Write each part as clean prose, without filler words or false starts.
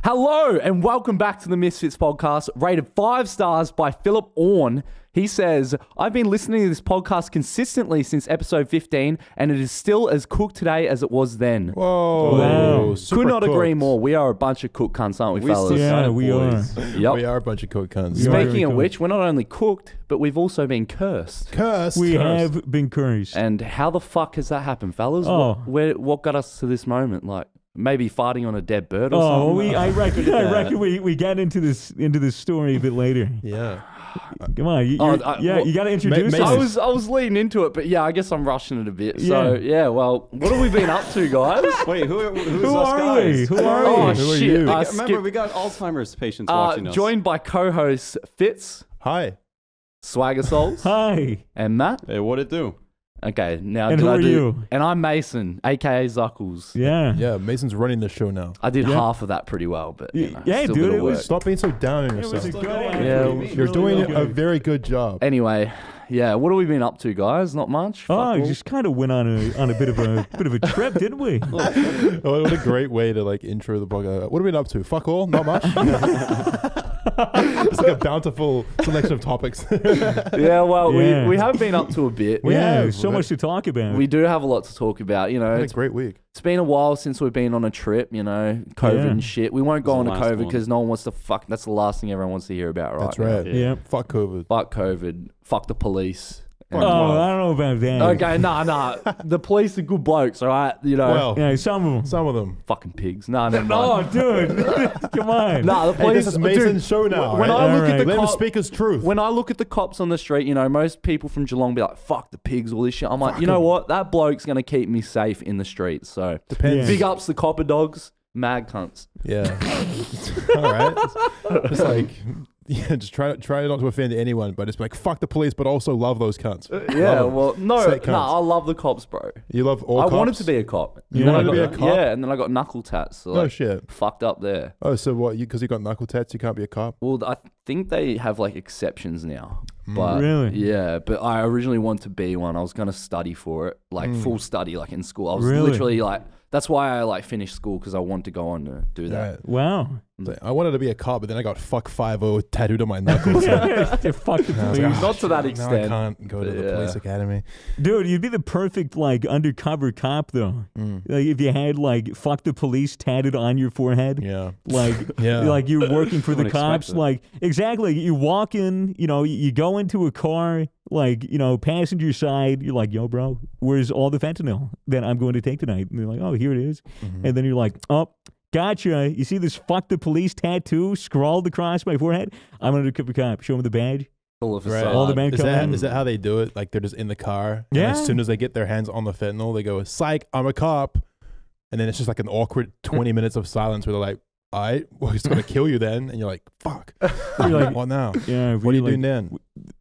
Hello and welcome back to the Misfits podcast, rated 5 stars by Philip Orn. He says, I've been listening to this podcast consistently since episode 15 and it is still as cooked today as it was then. Whoa. Wow. Super Could not cooked. agree more. We are a bunch of cooked cunts, aren't we, fellas? Yeah, we are. Yep. We are a bunch of cooked cunts. Speaking of which, we're not only cooked, but we've also been cursed. We have been cursed. And how the fuck has that happened, fellas? Oh. What got us to this moment? Like, maybe farting on a dead bird or something? I reckon we get into this story a bit later. Yeah. Come on, you got to introduce us. I was leading into it, but yeah, I guess I'm rushing it a bit. So yeah, well, what have we been up to, guys? Wait, who's Who us are guys? we? Who are Oh we? Who are shit! you? Remember, we got Alzheimer's patients watching us. Joined by co-hosts Fitz, Hi. Swagger Souls, Hi. and Matt. Hey, what'd it do? Okay, now And did who I are do? you? And I'm Mason, aka Zuckles. Yeah. Yeah, Mason's running the show now. I did Yeah. half of that pretty well, but you know, Yeah, still dude, gotta it was- work. Stop being so down on It was yourself. a good Yeah, effort. You're doing really a good. very good job. Anyway, yeah, what have we been up to, guys? Not much. Fuck Oh, all. just kind of went on a bit of a trip, didn't we? Oh, what a great way to like intro the podcast. What have we been up to? Fuck all? Not much? It's like a bountiful selection of topics. Yeah, well, Yeah. we have been up to a bit. Yeah, have. so much to talk about. We do have a lot to talk about. You know, Had a it's great week. been a while since we've been on a trip, you know, COVID Yeah. and shit. We won't go on This to is the last COVID one. because no one wants to fuck. That's the last thing everyone wants to hear about, right? That's right. now. Yeah. Fuck COVID. Fuck COVID. Fuck the police. Oh, I don't know about that. Okay, nah. The police are good blokes, all right? You know, Well, Yeah, some of them. some of them. fucking pigs. Nah, never Oh, mind. dude. Come on. Nah, the Hey, police. this is Mason's dude, show now. when right? I look Alright. at the Let him cop, speak his truth. when I look at the cops on the street, you know, most people from Geelong be like, "Fuck the pigs," all this shit. I'm like, you know what? That bloke's gonna keep me safe in the streets. So Depends. Yeah. big ups the copper dogs, mad cunts. Yeah. All right. It's like, yeah, just try not to offend anyone, but it's like, fuck the police, but also love those cunts. Yeah, Love 'em. well, no, Sick cunts. I love the cops, bro. You love all I cops? wanted to be a cop. You And then wanted I to got- be a cop? Yeah, and then I got knuckle tats. So No like, shit. fucked up there. Oh, so what? Because you got knuckle tats, you can't be a cop? Well, I think they have like exceptions now. But Really? yeah, but I originally wanted to be one. I was gonna study for it, like full study, like in school. I was Really? literally like, that's why I like finished school because I wanted to go on to do that. Right. Wow. So I wanted to be a cop, but then I got fuck 5-0 tattooed on my knuckles. Fuck the And I was police. like, Not to that now extent, I can't go to the yeah. police academy. Dude, you'd be the perfect like undercover cop though. Like if you had like "fuck the police" tatted on your forehead. Yeah. Like, Yeah. like you're working for the Wouldn't expect cops. that. Like, exactly. You walk in, you know, you go into a car, like, you know, passenger side. You're like, yo, bro, where's all the fentanyl that I'm going to take tonight? And they're like, oh, here it is. And then you're like, oh, gotcha. You see this "fuck the police" tattoo scrawled across my forehead? I'm an undercover cop. Show me the badge. full of Right. facade. All the men Is come that, in. is that how they do it? Like they're just in the car. Yeah. And as soon as they get their hands on the fentanyl, they go, psych, I'm a cop. And then it's just like an awkward 20 minutes of silence where they're like, all right, well, he's going to kill you then. And you're like, fuck. You're like, What now? yeah. What are you like, doing then?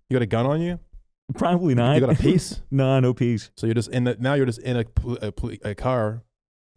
You got a gun on you? Probably not. You got a piece? No piece. So you're just in now you're just in a car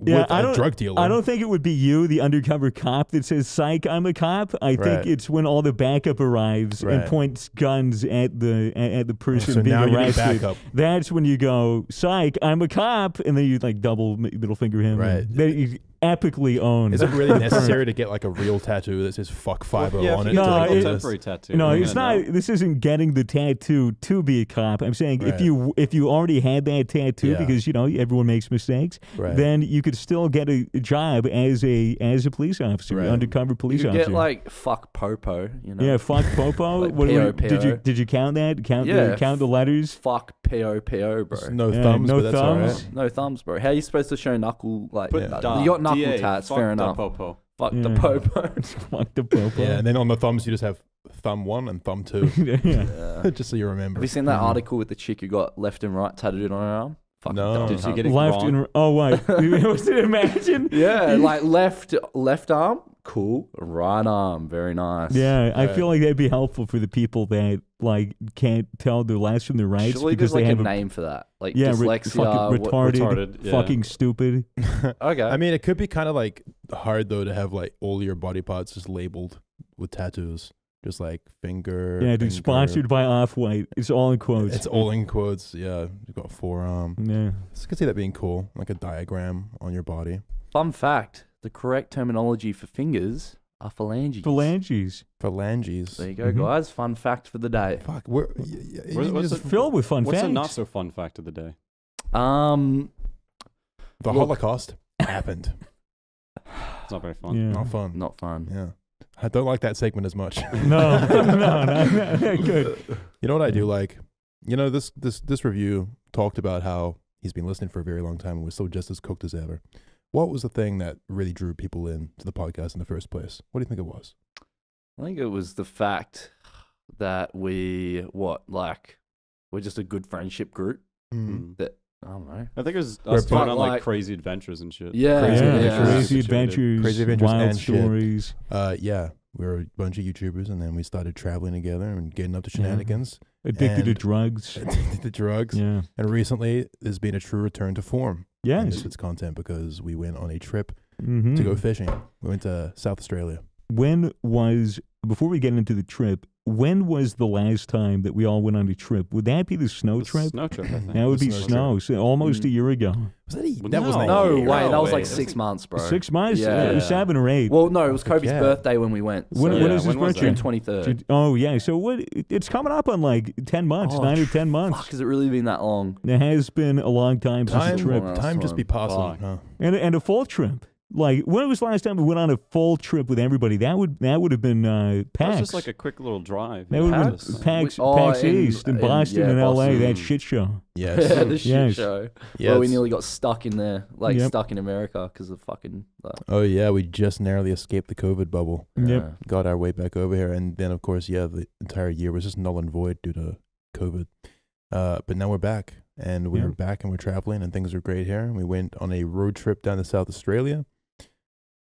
Yeah, with I a don't- drug dealer. I don't think it would be you, the undercover cop, that says "psych, I'm a cop." I think Right. it's when all the backup arrives and Right. points guns at the person So being now you need arrested. backup. That's when you go "psych, I'm a cop," and then you like double middle finger him. Right. That you epically own. Is it really necessary to get like a real tattoo that says fuck 50 yeah, on if it? you No, to, get like, a it- do this? temporary tattoo. No, you're it's gonna not. know. This isn't getting the tattoo to be a cop. I'm saying Right. if you already had that tattoo, Yeah. because you know everyone makes mistakes, Right. then you could still get a job as a police officer, Right. undercover police You officer. get like fuck popo, you know. Yeah, fuck Popo. Like Did PO. you count that? Count Yeah. the letters? Fuck PO, bro. Just no Yeah, thumbs, no but that's all thumbs. right. No thumbs, bro. How are you supposed to show knuckle like? Put you da, got knuckle DA, tats, fuck fair the enough. popo. Fuck the Yeah. popo. Fuck the Popo. Yeah, and then on the thumbs you just have thumb 1 and thumb 2, yeah. Yeah. just so you remember. Have you seen that article with the chick who got left and right tattooed on her arm? Fucking No. dumb Did she cunt. get it Left wrong? and oh what? Was it imagine? Yeah, like left arm, cool. Right arm, very nice. Yeah, I Right. feel like that'd be helpful for the people that like can't tell their lefts from their rights Surely because there's they like have a name for that, like yeah, dyslexia. fucking retarded, yeah. fucking stupid. Okay. I mean, it could be kind of like hard though to have like all your body parts just labeled with tattoos. Just like finger. Yeah, dude, finger. sponsored by Off-White. It's all in quotes. It's all in quotes. Yeah, you've got forearm. yeah. I could see that being cool, like a diagram on your body. Fun fact: the correct terminology for fingers are phalanges. Phalanges. There you go, guys. Fun fact for the day. Fuck. What's filled with fun facts? What's a not so fun fact of the day? The Holocaust happened. It's not very fun. Yeah. Not fun. Not fun. Yeah. I don't like that segment as much. No, good. You know what I do like? You know, this review talked about how he's been listening for a very long time and was still just as cooked as ever. What was the thing that really drew people in to the podcast in the first place? What do you think it was? I think it was the fact that we're just a good friendship group. That I don't know. I think it was us going on like crazy adventures and shit. Yeah, crazy adventures, wild and stories. Yeah, we were a bunch of YouTubers, and then we started traveling together and getting up to shenanigans. Addicted to drugs. Yeah. And recently, there's been a true return to form. Yes. Misfits content because we went on a trip to go fishing. We went to South Australia. Before we get into the trip, when was the last time that we all went on a trip? Would that be the snow trip? Snow trip, I think. That would be snow. So almost a year ago. Was that That was No way, that was way. like 6 months, bro. 6 months? Yeah. It was 7 or 8. Well, no, it was Kobe's birthday when we went. When is his birthday? June 23rd. Oh, yeah. So it's coming up on like 10 months, 9 or 10 months. Fuck, has it really been that long? It has been a long time since a trip. Time just be passing. Huh? And a full trip. Like, when was the last time we went on a full trip with everybody? That would have been PAX. That was just like a quick little drive. That would have been PAX East in Boston and LA, that shit show. Yes. Yeah, the shit show. Yes. Well, we nearly got stuck in there, stuck in America because of fucking... Oh, yeah, we just narrowly escaped the COVID bubble. Yep. Got our way back over here. And then, of course, the entire year was just null and void due to COVID. But now we're back. And we were back and we're traveling and things are great here. And we went on a road trip down to South Australia.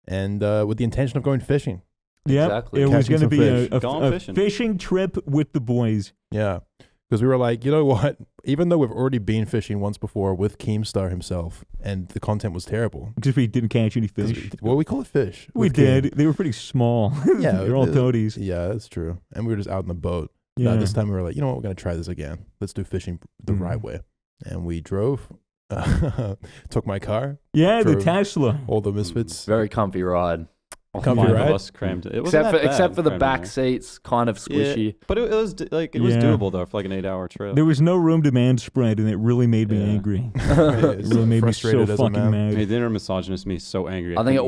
And with the intention of going fishing. Yeah, exactly. It was going to be a fishing. fishing trip with the boys. Yeah, because we were like, you know what? Even though we've already been fishing once before with Keemstar himself, and the content was terrible. Because we didn't catch any fish. Well, we call it fish. We did. Keem. They were pretty small. Yeah. They're all toadies. Yeah, that's true. And we were just out in the boat. Yeah. This time we were like, you know what? We're going to try this again. Let's do fishing the right way. And we drove. Took my car. Yeah, the Tesla. All the Misfits. Very comfy ride. Comfy Five ride? of us crammed it. It wasn't that bad Except for the crammed back in there. seats, kind of squishy. Yeah, but it was doable though for like an 8-hour trip. There was no room demand spread, and it really made me angry. It really made me so fucking mad. Hey, the inner misogynist me so angry. I think at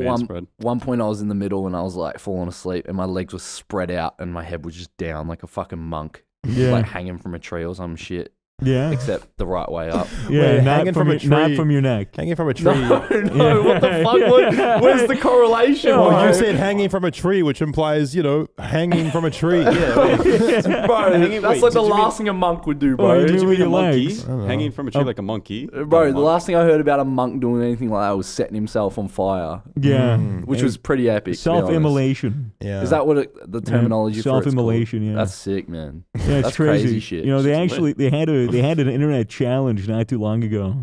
one point I was in the middle and I was like falling asleep, and my legs were spread out and my head was just down like a fucking monk, like hanging from a tree or some shit. Yeah. Except the right way up. Yeah, Wait, not hanging from a tree. Not from your neck. Hanging from a tree. No, what the fuck? Where's the correlation? Well, you said hanging from a tree, which implies, hanging from a tree. Bro, that's like the last thing a monk would do, bro. Did you mean a legs? monkey? Hanging from a tree like a monkey? Bro, the last thing I heard about a monk doing anything like that was setting himself on fire. Yeah. Which was pretty epic. Self-immolation. Yeah. Is that what the terminology for it's self-immolation, called? yeah. That's sick, man. Yeah, it's That's crazy shit. they had an internet challenge not too long ago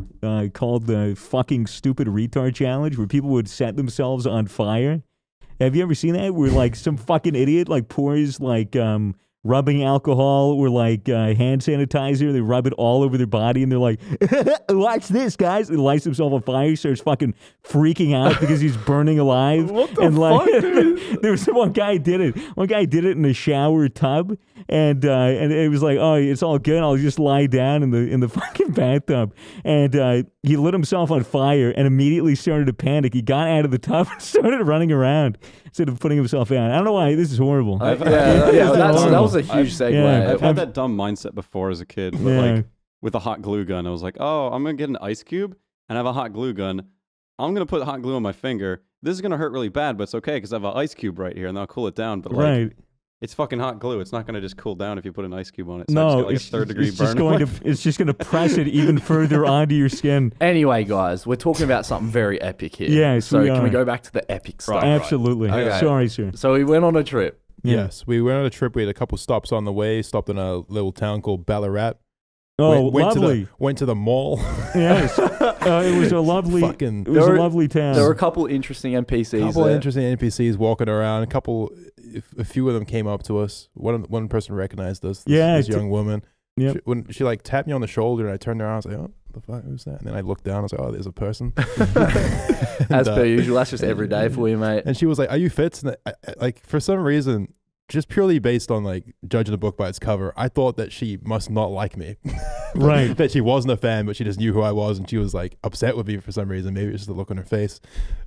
called the fucking stupid retard challenge, where people would set themselves on fire. Have you ever seen that? Where like some fucking idiot like pours like rubbing alcohol or like hand sanitizer, they rub it all over their body, and they're like, watch this, guys. And lights himself on fire, starts fucking freaking out because he's burning alive. What the and fuck, like, dude? there was one guy did it. One guy did it in a shower tub, and it was like, oh, it's all good. I'll just lie down in the fucking bathtub. And he lit himself on fire and immediately started to panic. He got out of the tub and started running around instead of putting himself out. I don't know why. This is horrible. That was a huge segue. Yeah. I've had that dumb mindset before as a kid, but like with a hot glue gun, I was like, oh, I'm gonna get an ice cube and I have a hot glue gun. I'm gonna put hot glue on my finger. This is gonna hurt really bad, but it's okay because I have an ice cube right here and I'll cool it down. But like, it's fucking hot glue. It's not gonna just cool down if you put an ice cube on it. So no, I just got, like, a 3rd-degree burn. It's just gonna press it even further onto your skin. Anyway, guys, we're talking about something very epic here. Yes, so we can are. we go back to the epic stuff? Absolutely. Okay. Sorry, sir. So we went on a trip. Yeah. Yes, we went on a trip. We had a couple stops on the way. Stopped in a little town called Ballarat. Oh, went lovely. Went to the mall. Yes. It was a lovely lovely town. There were a couple interesting NPCs. Interesting NPCs walking around. A few of them came up to us. One person recognized us. This young woman. Yep. When she like tapped me on the shoulder and I turned around, I was like, oh, the fuck? Who's that? And then I looked down. I was like, oh, there's a person. As per usual, that's just every day for you, mate. And she was like, are you Fitz? And like, for some reason, just purely based on like judging the book by its cover, I thought that she must not like me. Right. That she wasn't a fan, but she just knew who I was, and she was like upset with me for some reason. Maybe it's just the look on her face.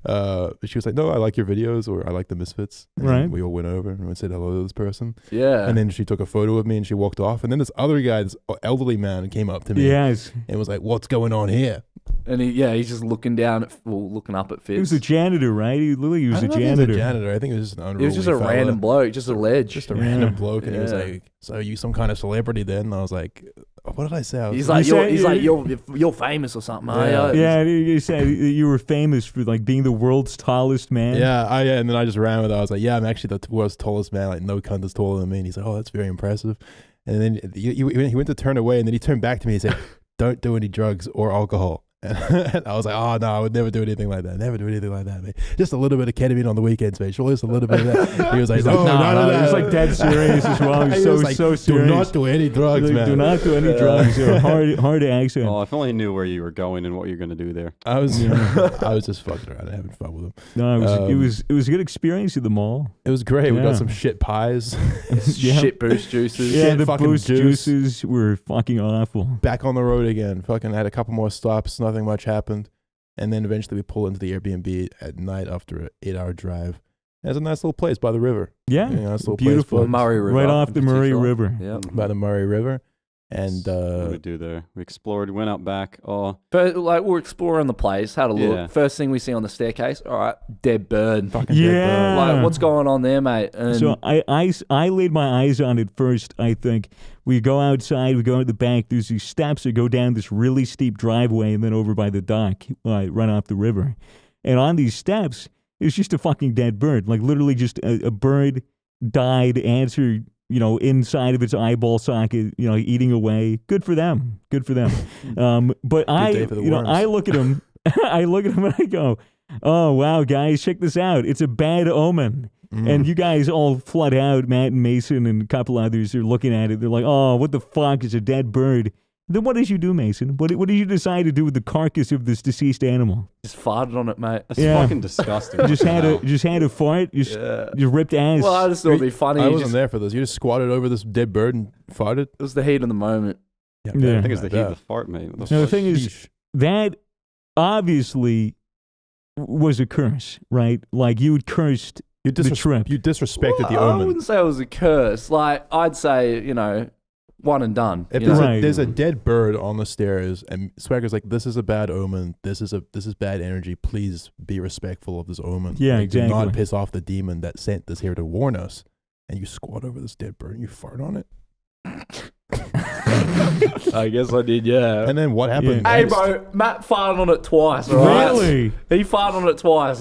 But she was like, no, I like your videos, or I like the Misfits. And right. we all went over and we said hello to this person. Yeah. And then she took a photo of me and she walked off. And then this other guy, this elderly man, came up to me. Yes. And was like, what's going on here? And he's just looking down at, looking up at Fitz. He was a janitor, right? He was a I don't know if he was janitor. a janitor. I think it was just an unruly It was just a fella. random bloke, just a ledge. Just a random bloke. And he was like, so are you some kind of celebrity then? And I was like, what did I say? He's like, you're famous or something. Yeah. Yeah, you said you were famous for like being the world's tallest man. Yeah, and then I just ran with it. I was like, yeah, I'm actually the world's tallest man. Like, no cunt is taller than me. And he's like, oh, that's very impressive. And then he went to turn away, and then he turned back to me and said, don't do any drugs or alcohol. And I was like, oh, no, I would never do anything like that. Never do anything like that, mate. Just a little bit of ketamine on the weekends, mate. Surely just a little bit of that. He was like, no. He was like dead serious as well. He was so serious. Do not do any drugs, like, man. Do not do any drugs. Or hard accent. Oh, if only I knew where you were going and what you're going to do there. I was just fucking around and having fun with him. No, it was a good experience at the mall. It was great. We Yeah. got some shit pies. Shit boost juices. Yeah, Shit the fucking boost juice. juices were fucking awful. Back on the road again. Fucking had a couple more stops. Nothing much happened. And then eventually we pull into the Airbnb at night after an 8-hour drive. It's a nice little place by the river. Yeah, Nice little beautiful. place. Murray River. Right off in the Murray particular. River. Yeah. By the Murray River. And What did we do there? We explored, went out back. Oh, But like we're exploring the place, had a look. Yeah. First thing we see on the staircase, all right, dead bird. fucking Yeah. dead bird. Like what's going on there, mate? And So I laid my eyes on it first. I think we go outside, we go to the back. There's these steps that go down this really steep driveway, and then over by the dock, right off the river. And on these steps, it's just a fucking dead bird. Like literally, just a bird died, answered, inside of its eyeball socket, eating away. Good for them. Good for them. But day for the worms. I look at him. I look at him and I go, "Oh wow, guys, check this out. It's a bad omen." And you guys all flood out. Matt and Mason and a couple others are looking at it. They're like, "Oh, what the fuck is a dead bird?" Then what did you do, Mason? What did you decide to do with the carcass of this deceased animal? just farted on it, mate. that's Yeah. fucking disgusting. Just had a fart. Just ripped ass. Well, I just thought it'd be funny. I You wasn't just- there for this. You just squatted over this dead bird and farted? It was the heat of the moment. Yeah. I think it's the heat of the fart, mate. What the No, the fuck? thing is, that obviously was a curse, right? Like you had cursed You, the trip. you disrespected the Well, I omen. wouldn't say it was a curse. Like I'd say, one and done. If you there's, know? Right. there's a dead bird on the stairs and Swagger's like, this is a bad omen. This is bad energy. Please be respectful of this omen. Yeah, Like, do exactly. not piss off the demon that sent this here to warn us. And you squat over this dead bird and you fart on it. I guess I did, yeah. And then what happened? Hey, next? bro, Matt farted on it twice, all right? Really? He farted on it twice.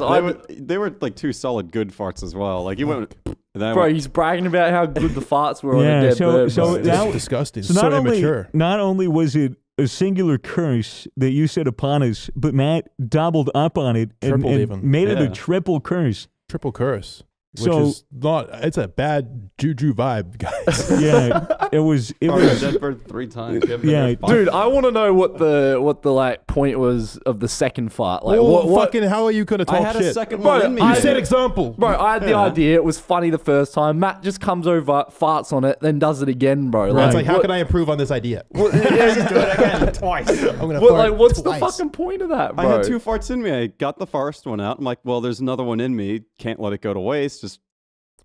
They were like two solid good farts as well. Like you went, and then I Bro, went, he's bragging about how good the farts were on Yeah, a dead so- bird. so bro. This that- is disgusting. So So, not only immature. was it a singular curse that you set upon us, but Matt doubled up on it and Tripled even. made it a Yeah. triple curse. Triple curse. Which So- is not, it's a bad juju vibe, guys. Yeah, it was. farted dead bird 3 times. You haven't been Yeah, there 5 Dude, I want to know what the like point was of the second fart. Like, Well, what fucking, how are you going to talk I had shit? a second Bro, one in me. I You dude. said example. Bro, I had the idea. It was funny the first time. Matt just comes over, farts on it, then does it again, bro. It's like, how what- can I improve on this idea? what- yeah, do it again twice. I'm going to what, like, what's the fucking point of that, I bro? had 2 farts in me. I got the first one out. I'm like, well, there's another one in me. Can't let it go to waste. Just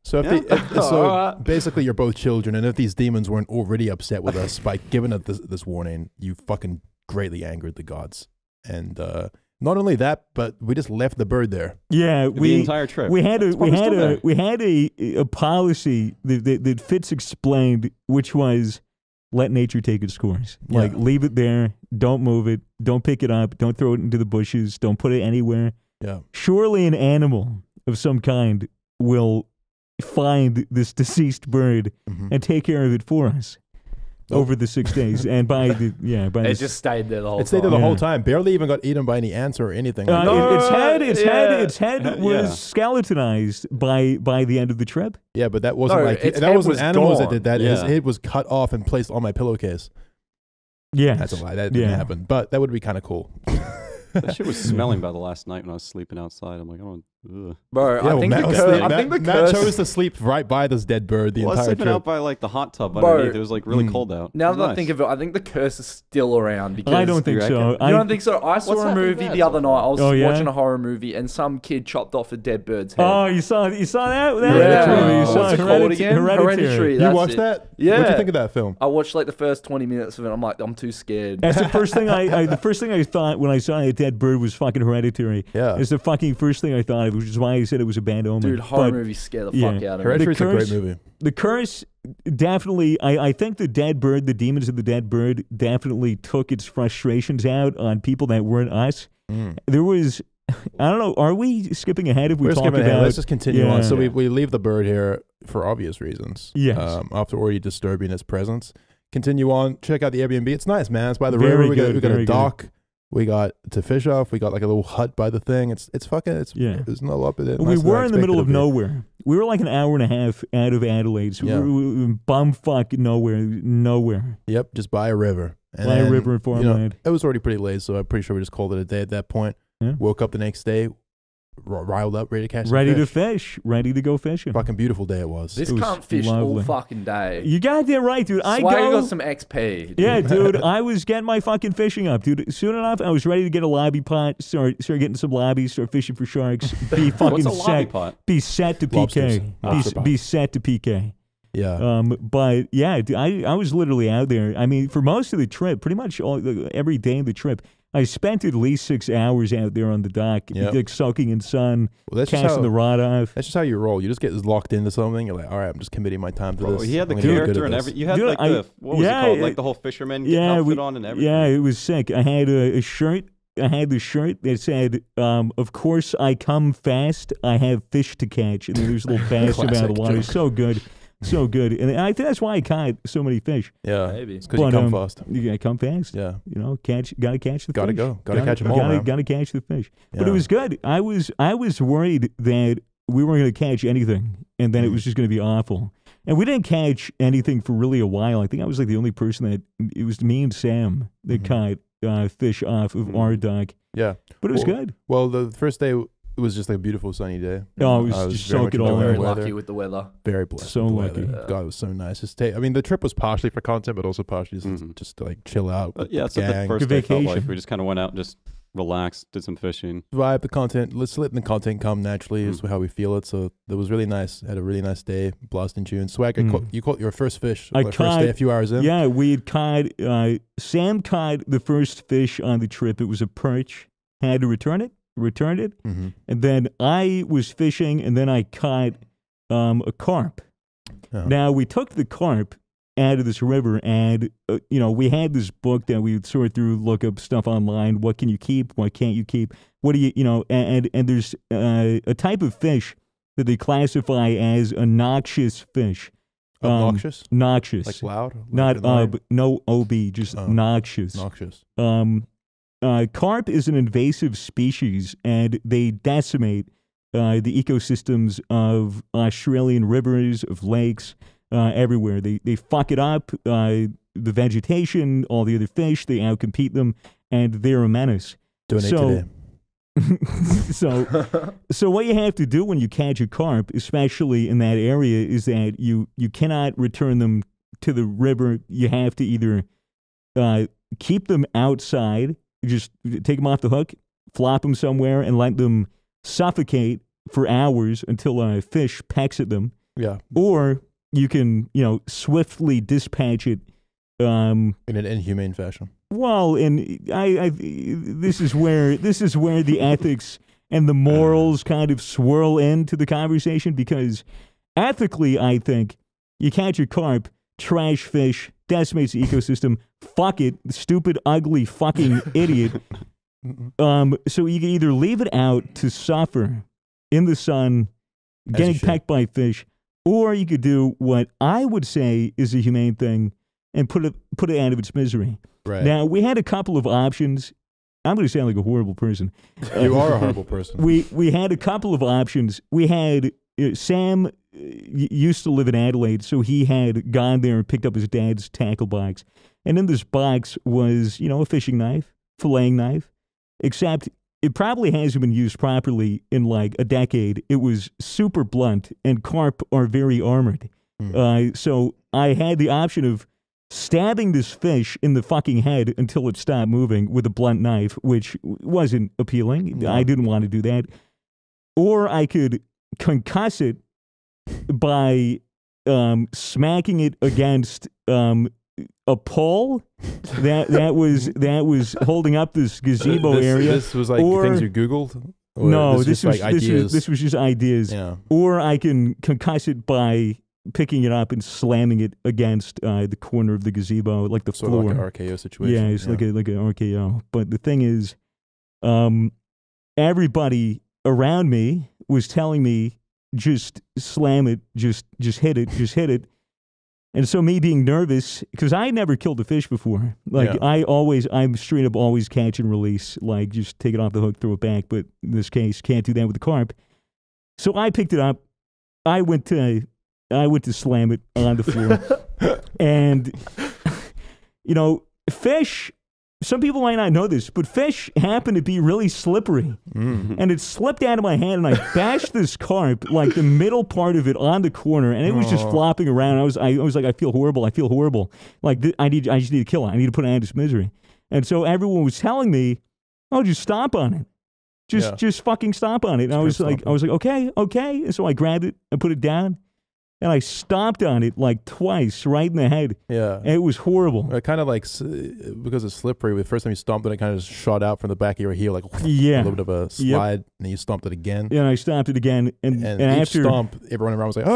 So, Yeah. Alright. basically, you're both children, and if these demons weren't already upset with us by giving us this warning, you fucking greatly angered the gods. And not only that, but we just left the bird there. Yeah, the entire trip. we had That's why we're still there. we had a policy that Fitz explained, which was let nature take its course. Like Yeah. leave it there, don't move it, don't pick it up, don't throw it into the bushes, don't put it anywhere. Yeah. Surely an animal of some kind will find this deceased bird Mhm. and take care of it for us over the 6 days. And by the It the just stayed there the whole It stayed there time. the whole Yeah. time. Barely even got eaten by any ants or anything. Like its yeah. head was Yeah. skeletonized by the end of the trip. yeah, but that wasn't No, like its that head wasn't was animals that gone. did that. His Yeah. head was cut off and placed on my pillowcase. Yeah, That's a lie. That didn't happen. But that would be kind of cool. That shit was smelling by the last night when I was sleeping outside. I'm like, I don't. Ugh. Bro, Yeah, I think the Matt curse. chose to sleep right by this dead bird the Well, I was entire sleeping trip. out by like the hot tub Bro. underneath. It was like really cold out. Now It was that I nice. think of it, I think the curse is still around because I don't think You so. reckon? You don't think so? I saw What's a happened movie there the so other night. I was Oh, yeah? watching a horror movie, and some kid chopped off a dead bird's head. Oh, you saw that? Hereditary. You saw What's it called again? Hereditary. You That's watched it. that? Yeah. What'd you think of that film? I watched like the first 20 minutes of it. I'm like, I'm too scared. That's the first thing the first thing I thought when I saw a dead bird was fucking Hereditary. Yeah. It's the fucking first thing I thought of, which is why I said it was a bad omen. Dude, horror But movies scare the yeah. fuck out of me. Hereditary's a Curse- great movie. The curse definitely, I think the dead bird, the demons of the dead bird definitely took its frustrations out on people that weren't us. There was, I don't know, are we skipping ahead if we We're talk skipping about... ahead. Let's just continue on. So Yeah. we leave the bird here for obvious reasons. Yes. After already disturbing its presence. Continue on. Check out the Airbnb. It's nice, man. It's by the Very river. We got very a dock. We got to fish off. We got like a little hut by the thing. It's fucking. Yeah. There's no up in it. We were in the middle of nowhere. We were like an hour and a half out of Adelaide. So Yeah. we were bumfuck nowhere. Yep, just by a river. And By a then, river and farmland. It was already pretty late, so I'm pretty sure we just called it a day at that point. Yeah. Woke up the next day, riled up, ready to catch some Ready fish. to fish. Ready to go fishing. Fucking beautiful day it was. This It was can't fish all lovely. fucking day. You got that right, dude. I Swagger go... got some XP. Yeah, dude, I was getting my fucking fishing up, dude. Soon enough, I was ready to get a lobby pot, start getting some lobbies, start fishing for sharks, be fucking What's a lobby set, pot? be set to Lobsters. PK, Lobster be set to PK. Yeah. But yeah, dude, I was literally out there. I mean, for most of the trip, pretty much every day of the trip, I spent at least 6 hours out there on the dock, Yep. like soaking in sun, Well, that's just casting the how, rod off. that's just how you roll. You just get locked into something. You're like, all right, I'm just committing my time to Bro, this. he had the I'm gonna get good character at and this. every. You had Dude, like the what was it called? Like the whole fisherman outfit on and everything. Yeah, it was sick. I had a shirt. I had the shirt that said, of course I come fast, I have fish to catch. And then there's a little bass about Classic the water. joke. So good. So good. And I think that's why I caught so many fish. Yeah. Maybe. It's because you come fast. You gotta come fast. Yeah. You know, gotta catch the Gotta fish. go. Gotta catch 'em all, man. Gotta catch the fish. But it Yeah. was good. I was worried that we weren't gonna catch anything and then it was just gonna be awful. And we didn't catch anything for really a while. I think I was like the only person that, it was me and Sam that caught fish off of our dock. Yeah. But it was Well, good. Well, the first day, it was just like a beautiful sunny day. Oh, it was I just very soak much it all enjoying in. the Very weather. lucky with the weather. Very blessed. So with the lucky. weather. God, it was so nice. I mean, the trip was partially for content, but also partially just to like chill out. But with yeah, the that's what the gang. first Good day felt like. vacation. We just kind of went out and just relaxed, did some fishing. Vibe the content. Let's let the content come naturally. Is how we feel it. So it was really nice. Had a really nice day. Blast in June. Swag. You caught your first fish. I like, first day, a few hours in. Yeah, we had caught, Sam caught the first fish on the trip. It was a perch. Had to returned it. Mm-hmm. And then I was fishing, and then I caught a carp. Oh. Now, we took the carp out of this river, and, we had this book that we would sort through, look up stuff online. What can you keep? What can't you keep? What do and there's a type of fish that they classify as a noxious fish. Obnoxious? Noxious. Like loud? Not Like no OB, just noxious. noxious. Carp is an invasive species, and they decimate the ecosystems of Australian rivers, of lakes, everywhere. They fuck it up, the vegetation, all the other fish. They outcompete them, and they're a menace. Donate So- today. So what you have to do when you catch a carp, especially in that area, is that you cannot return them to the river. You have to either keep them outside, just take them off the hook, flop them somewhere, and let them suffocate for hours until a fish pecks at them, Yeah. or you can swiftly dispatch it. In an inhumane fashion. Well, and this is where the ethics and the morals kind of swirl into the conversation, because ethically, I think you catch a carp, trash fish, decimates the ecosystem. Fuck it, stupid, ugly, fucking idiot. So you can either leave it out to suffer in the sun, getting pecked by fish, or you could do what I would say is a humane thing and put it out of its misery. Right. Now, we had a couple of options. I'm going to sound like a horrible person. You are a horrible person. We had a couple of options. We had Sam used to live in Adelaide, so he had gone there and picked up his dad's tackle box. And in this box was, a fishing knife, filleting knife, except it probably hasn't been used properly in like a decade. It was super blunt, and carp are very armored. So I had the option of stabbing this fish in the fucking head until it stopped moving with a blunt knife, which wasn't appealing. I didn't want to do that. Or I could concuss it by smacking it against a pole that was holding up this gazebo area. This was like things you Googled? Or No, this was ideas? This was just ideas. Yeah. Or I can concuss it by picking it up and slamming it against the corner of the gazebo, like the Sort floor. of like an RKO situation. Yeah, it's like an RKO. But the thing is, everybody around me was telling me, just slam it, just hit it. And so me being nervous, because I never killed a fish before. Like I'm straight up always catch and release, like just take it off the hook, throw it back. But in this case, can't do that with the carp. So I picked it up. I went to slam it on the floor. And, fish, some people might not know this, but fish happen to be really slippery. And it slipped out of my hand, and I bashed this carp, like the middle part of it, on the corner, and it was just flopping around. I was like, I feel horrible. Like, I just need to kill it. I need to put it out of its misery. And so everyone was telling me, oh, just stomp on it. Just fucking stomp on it. And I was like, okay. And so I grabbed it and put it down. And I stomped on it like twice, right in the head. Yeah. And it was horrible. It kind of like, because it's slippery, the first time you stomped it, it kind of just shot out from the back of your heel, like a little bit of a slide, and then you stomped it again. Yeah, and I stomped it again. And each after stomp, everyone around was like,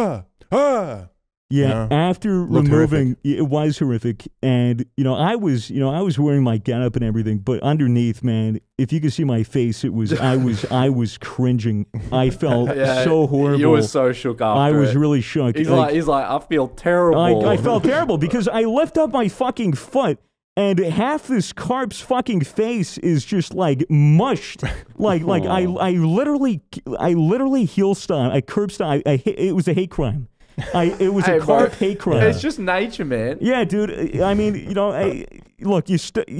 ah. Yeah, after removing, it was horrific, and I was wearing my getup and everything, but underneath, man, if you could see my face, I was cringing. I felt so horrible. You were so shook after. I was really shook. He's like, I feel terrible. I felt terrible because I lift up my fucking foot. And half this carp's fucking face is just like mushed, like I literally heel stomp, I curb stomp. It was a hate crime. It was a carp hate crime. It's just nature, man. Yeah, dude. I mean, look, you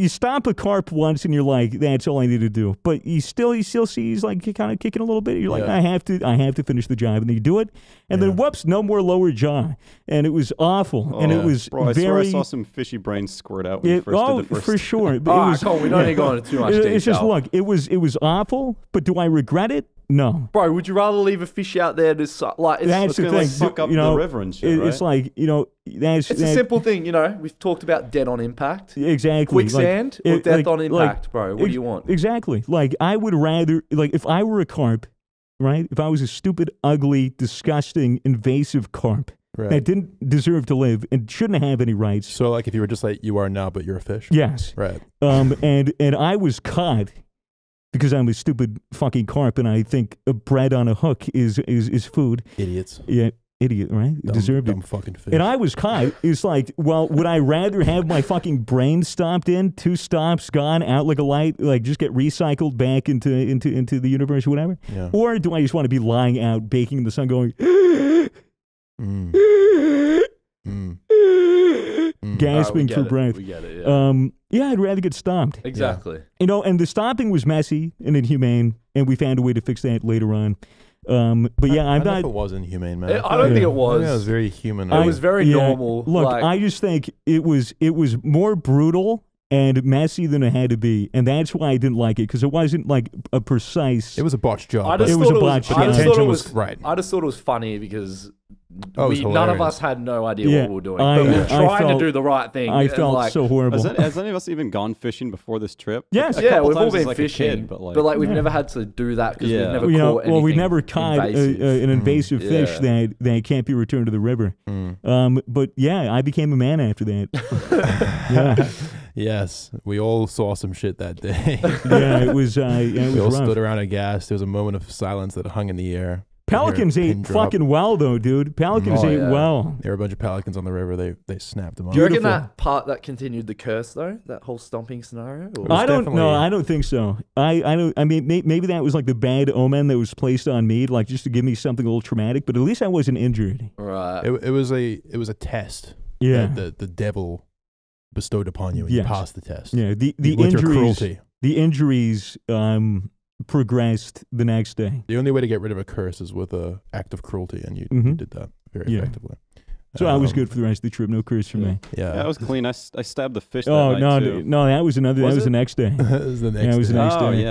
stomp a carp once, and you're like, that's all I need to do. But you still see he's like kind of kicking a little bit. You're like, I have to finish the job, and then you do it, and then whoops, no more lower jaw, and it was awful, and it was I very. I saw some fishy brains squirt out when you first did the first. For sure. Cool. We don't need to go into too much detail. It's just look, it was awful, but do I regret it? No. Bro, would you rather leave a fish out there to that's the thing. Like, suck up the river and shit, right? It's like, it's a simple thing, We've talked about dead on impact. Exactly. Quicksand or death on impact, bro. What do you want? Exactly. Like, I would rather, like, if I were a carp, right? If I was a stupid, ugly, disgusting, invasive carp that didn't deserve to live and shouldn't have any rights. So, like, if you were just like you are now, but you're a fish? Yes. Right. And I was caught because I'm a stupid fucking carp, and I think a bread on a hook is food. Idiots. Yeah, idiot, right? Deserved it. Dumb fucking fish. And I was caught. It's like, well, would I rather have my fucking brain stomped in, 2 stomps, gone, out like a light, like just get recycled back into the universe or whatever? Yeah. Or do I just want to be lying out, baking in the sun, going, gasping for breath? We get it, yeah. Yeah, I'd rather get stomped. Exactly. And the stomping was messy and inhumane, and we found a way to fix that later on. But yeah, I'm not. If it was inhumane, man. I don't think it was. It was very human. It was very normal. Look, I just think it was more brutal and messy than it had to be, and that's why I didn't like it, because it wasn't like a precise. It was a botched job. It was a botched job. I just thought it was right. I just thought it was funny because. None of us had no idea what we were doing. But we were trying to do the right thing. I felt so horrible. Has any of us even gone fishing before this trip? Yes. Yeah, we've all been fishing. But we've never had to do that because we've never caught anything. Well, we never caught an invasive fish that can't be returned to the river. But yeah, I became a man after that. Yeah. Yes, we all saw some shit that day. Yeah, it was we all rough. stood around aghast. There was a moment of silence that hung in the air. Pelicans ate fucking well, though, dude. Pelicans ate well. There were a bunch of pelicans on the river. They snapped them up. Do you reckon that part that continued the curse, though? That whole stomping scenario? I don't know. I don't think so. I don't. I mean, maybe that was like the bad omen that was placed on me, like just to give me something a little traumatic. But at least I wasn't injured. Right. It was a test. Yeah. The devil bestowed upon you and you passed the test. Yeah, the With your injuries, cruelty. the injuries progressed the next day. The only way to get rid of a curse is with an act of cruelty, and you did that very effectively. So I was good for the rest of the trip. No curse for me. Yeah, that was clean. I stabbed the fish. Oh that night too. no, that was another. That was the next day. It was the next Yeah, it was the day. next Oh day.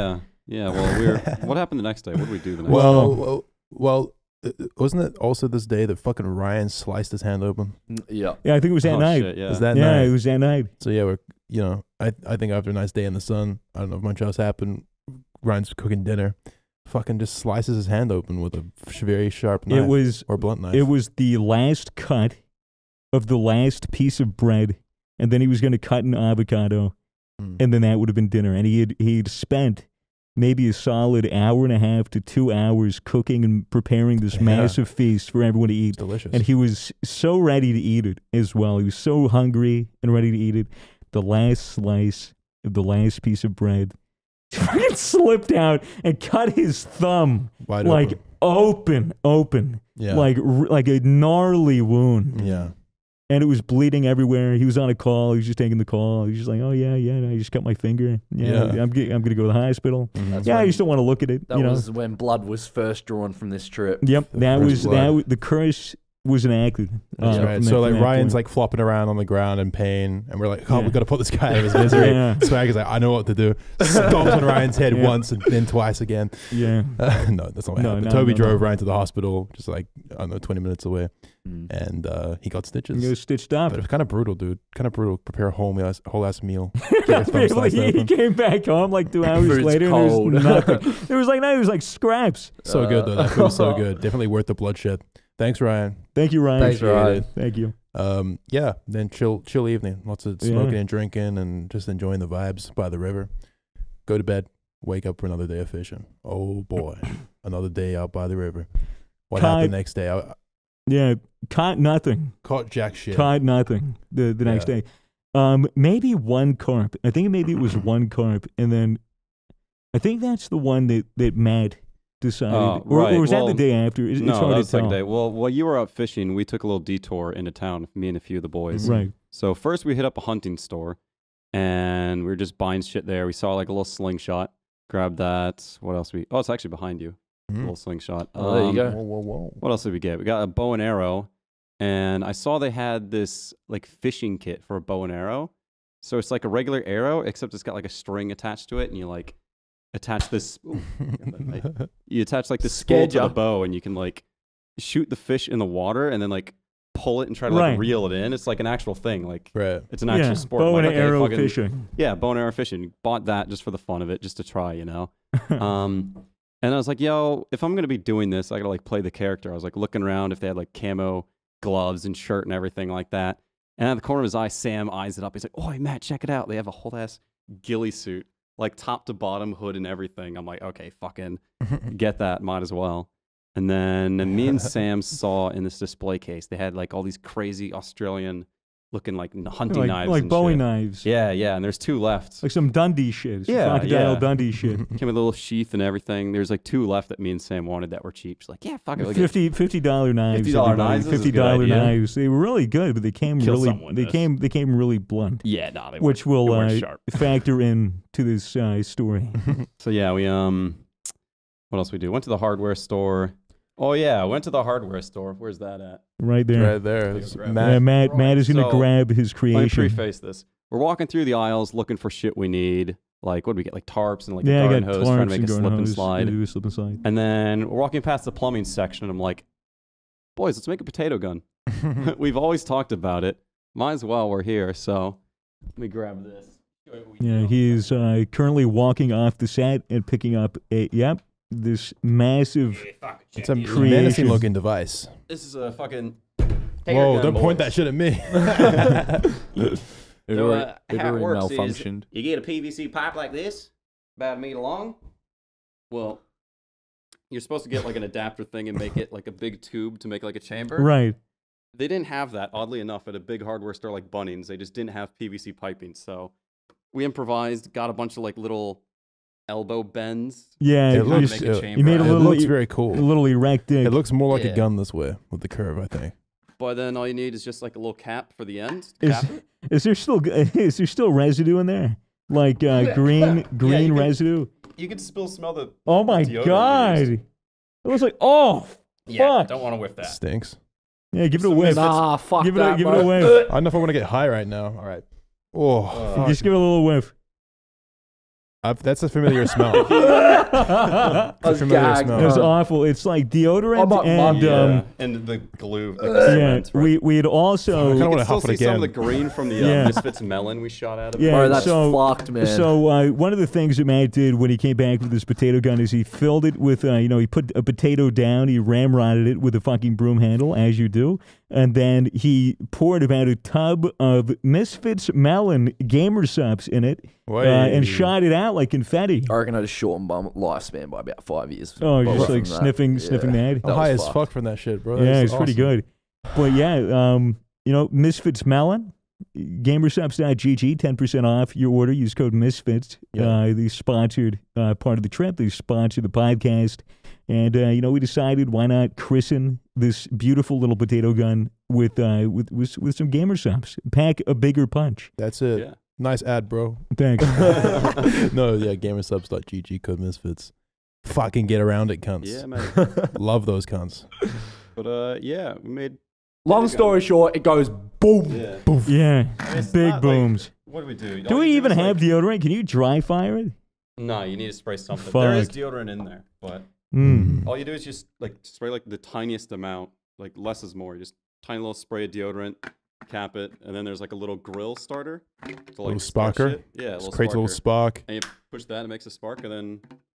yeah. Well, what happened the next day? What did we do the next day? Well, wasn't it also this day that fucking Ryan sliced his hand open? Yeah. Yeah, I think it was that Oh, night. shit, yeah. Was that Yeah, night? it was that night. So yeah, I think after a nice day in the sun, I don't know if much else happened. Ryan's cooking dinner, fucking just slices his hand open with a very sharp knife. Or blunt knife. It was the last cut of the last piece of bread, and then he was going to cut an avocado, and then that would have been dinner. And he'd spent maybe a solid 1.5 to 2 hours cooking and preparing this massive feast for everyone to eat. It's delicious. And he was so ready to eat it as well. He was so hungry and ready to eat it. The last slice of the last piece of bread fucking slipped out and cut his thumb Wide open, Yeah. like a gnarly wound. Yeah. And it was bleeding everywhere. He was on a call. He was just taking the call. He was just like, "Oh yeah, I just cut my finger. Yeah. I'm gonna go to the hospital. I just don't want to look at it." That was when blood was first drawn from this trip. Yep, the curse was enacted. That's right. So like Ryan's like flopping around on the ground in pain, and we're like, "Oh, we got to put this guy out of his misery." Swag is like, "I know what to do." Stomps on Ryan's head once and then twice again. Yeah. No, that's not what happened. Toby drove Ryan to the hospital, just like I don't know, 20 minutes away, and he got stitches. He was stitched up. But it was kind of brutal, dude. Kind of brutal. Prepare a whole ass meal. He came back home like 2 hours later. And there was nothing. It was like scraps. So good though. That food was so good. Definitely worth the bloodshed. Thanks, Ryan. Thank you, Ryan. Thanks, Ryan. Thank you. Yeah. Then chill evening. Lots of smoking and drinking and just enjoying the vibes by the river. Go to bed. Wake up for another day of fishing. Oh boy, another day out by the river. What happened next day? Caught nothing. Caught jack shit. Caught nothing the next day. Maybe one carp. I think maybe it was one carp, and then I think that's the one that Matt decided, or was that the day after? It's hard that was to tell. the second day. Well, while you were out fishing, we took a little detour into town, me and a few of the boys. Right. So first we hit up a hunting store, and we were just buying shit there. We saw like a little slingshot. Grabbed that. What else oh, it's actually behind you. A little slingshot. Oh, there you go. Whoa. What else did we get? We got a bow and arrow, and I saw they had this like fishing kit for a bow and arrow. So it's like a regular arrow, except it's got like a string attached to it, and you like attach this. You attach like the spool to the bow, and you can like shoot the fish in the water, and then like pull it and try to like reel it in. It's like an actual thing. Like it's an actual sport. Bow and like, arrow fishing. Yeah, bow and arrow fishing. Bought that just for the fun of it, just to try, you know. And I was like, yo, if I'm gonna be doing this, I gotta like play the character. I was like looking around if they had like camo gloves and shirt and everything like that. And at the corner of his eye, Sam eyes it up. He's like, "Oh, Matt, check it out. They have a whole ass ghillie suit, like top to bottom, hood and everything." I'm like, okay, fucking get that. Might as well. And then me and Sam saw in this display case, they had like all these crazy Australian looking like hunting knives. Like and Bowie shit. Knives. Yeah. And there's 2 left. Like some Dundee shit. Crocodile Dundee shit. Came with a little sheath and everything. There's like 2 left that me and Sam wanted that were cheap. She's like, yeah, fuck it. $50 knives. $50 knives. $50 knives. They were really good, but they came they came really blunt. Yeah, no, they which will factor in to this story. So yeah, we what else we do? Went to the hardware store. Oh yeah, I went to the hardware store. Where's that at? Right there. Right there. Matt is going to grab his creation. Let me preface this. We're walking through the aisles looking for shit we need. Like, what do we get? Like tarps and like a garden hose, trying to make a slip and slide. And then we're walking past the plumbing section, and I'm like, boys, let's make a potato gun. We've always talked about it. Might as well, we're here. So let me grab this. Yeah, he's currently walking off the set and picking up this massive it's a menacing looking device. This is a fucking whoa, don't point that shit at me. It already malfunctioned. You get a PVC pipe like this, about 1 meter long. Well, you're supposed to get like an adapter thing and make it like a big tube to make like a chamber. Right. They didn't have that, oddly enough, at a big hardware store like Bunnings. They just didn't have PVC piping. So we improvised, got a bunch of like little elbow bends. Yeah, it looks very cool. A little erect dig. It looks more like a gun this way with the curve, I think. But then all you need is just like a little cap for the end. Is there still residue in there? Like green residue? You can still smell the Oh my deodorant god! used. It was like, oh Yeah, fuck! don't want to whiff that. Stinks. Yeah, give it a whiff. Nah, fuck Give that, it bro. a whiff. I don't know if I want to get high right now. All right. Oh, fuck. Just give it a little whiff. That's a familiar smell. I was familiar gagged, smell. It was bro. awful. It's like deodorant I'm not and Yeah, and the glue. Like the yeah. cement, right? We had also I You wanna can still huff it see some of again. the green from the Yeah. Misfits melon we shot out of it. Yeah. Bro, that's so- fucked, man. So one of the things that Matt did when he came back with his potato gun is he filled it with, he put a potato down, he ramrodded it with a fucking broom handle, as you do, and then he poured about a tub of Misfits melon gamer subs in it, and shot it out like confetti. I reckon I just shortened my lifespan by about 5 years. Oh, But just from like that, sniffing yeah. that. I'm That high was as fucked. fuck from that shit, bro. Yeah, That's it's pretty awesome. good. But yeah, Misfits melon. Gamersubs.gg, 10% off your order. Use code Misfits. Yeah. They sponsored part of the trip. They sponsored the podcast. And, we decided why not christen this beautiful little potato gun with some gamer subs. Pack a bigger punch. That's it. Yeah. Nice ad, bro. Thanks. No, yeah, gamersubs.gg, code Misfits. Fucking get around it, cunts. Yeah, man. Love those cunts. But yeah, we made. Long story short, it goes boom. Yeah. Yeah, I mean, it's big not booms. Like, what do we do? Do All we you even is, have like, deodorant? Can you dry fire it? No, you need to spray something. There is Fuck. deodorant in there, but all you do is just like spray like the tiniest amount. Like less is more. Just tiny little spray of deodorant, cap it, and then there's like a little grill starter. To, like, Little start sparker? shit. Yeah, a little Creates a little sparker. spark. And you push that, it makes a spark, and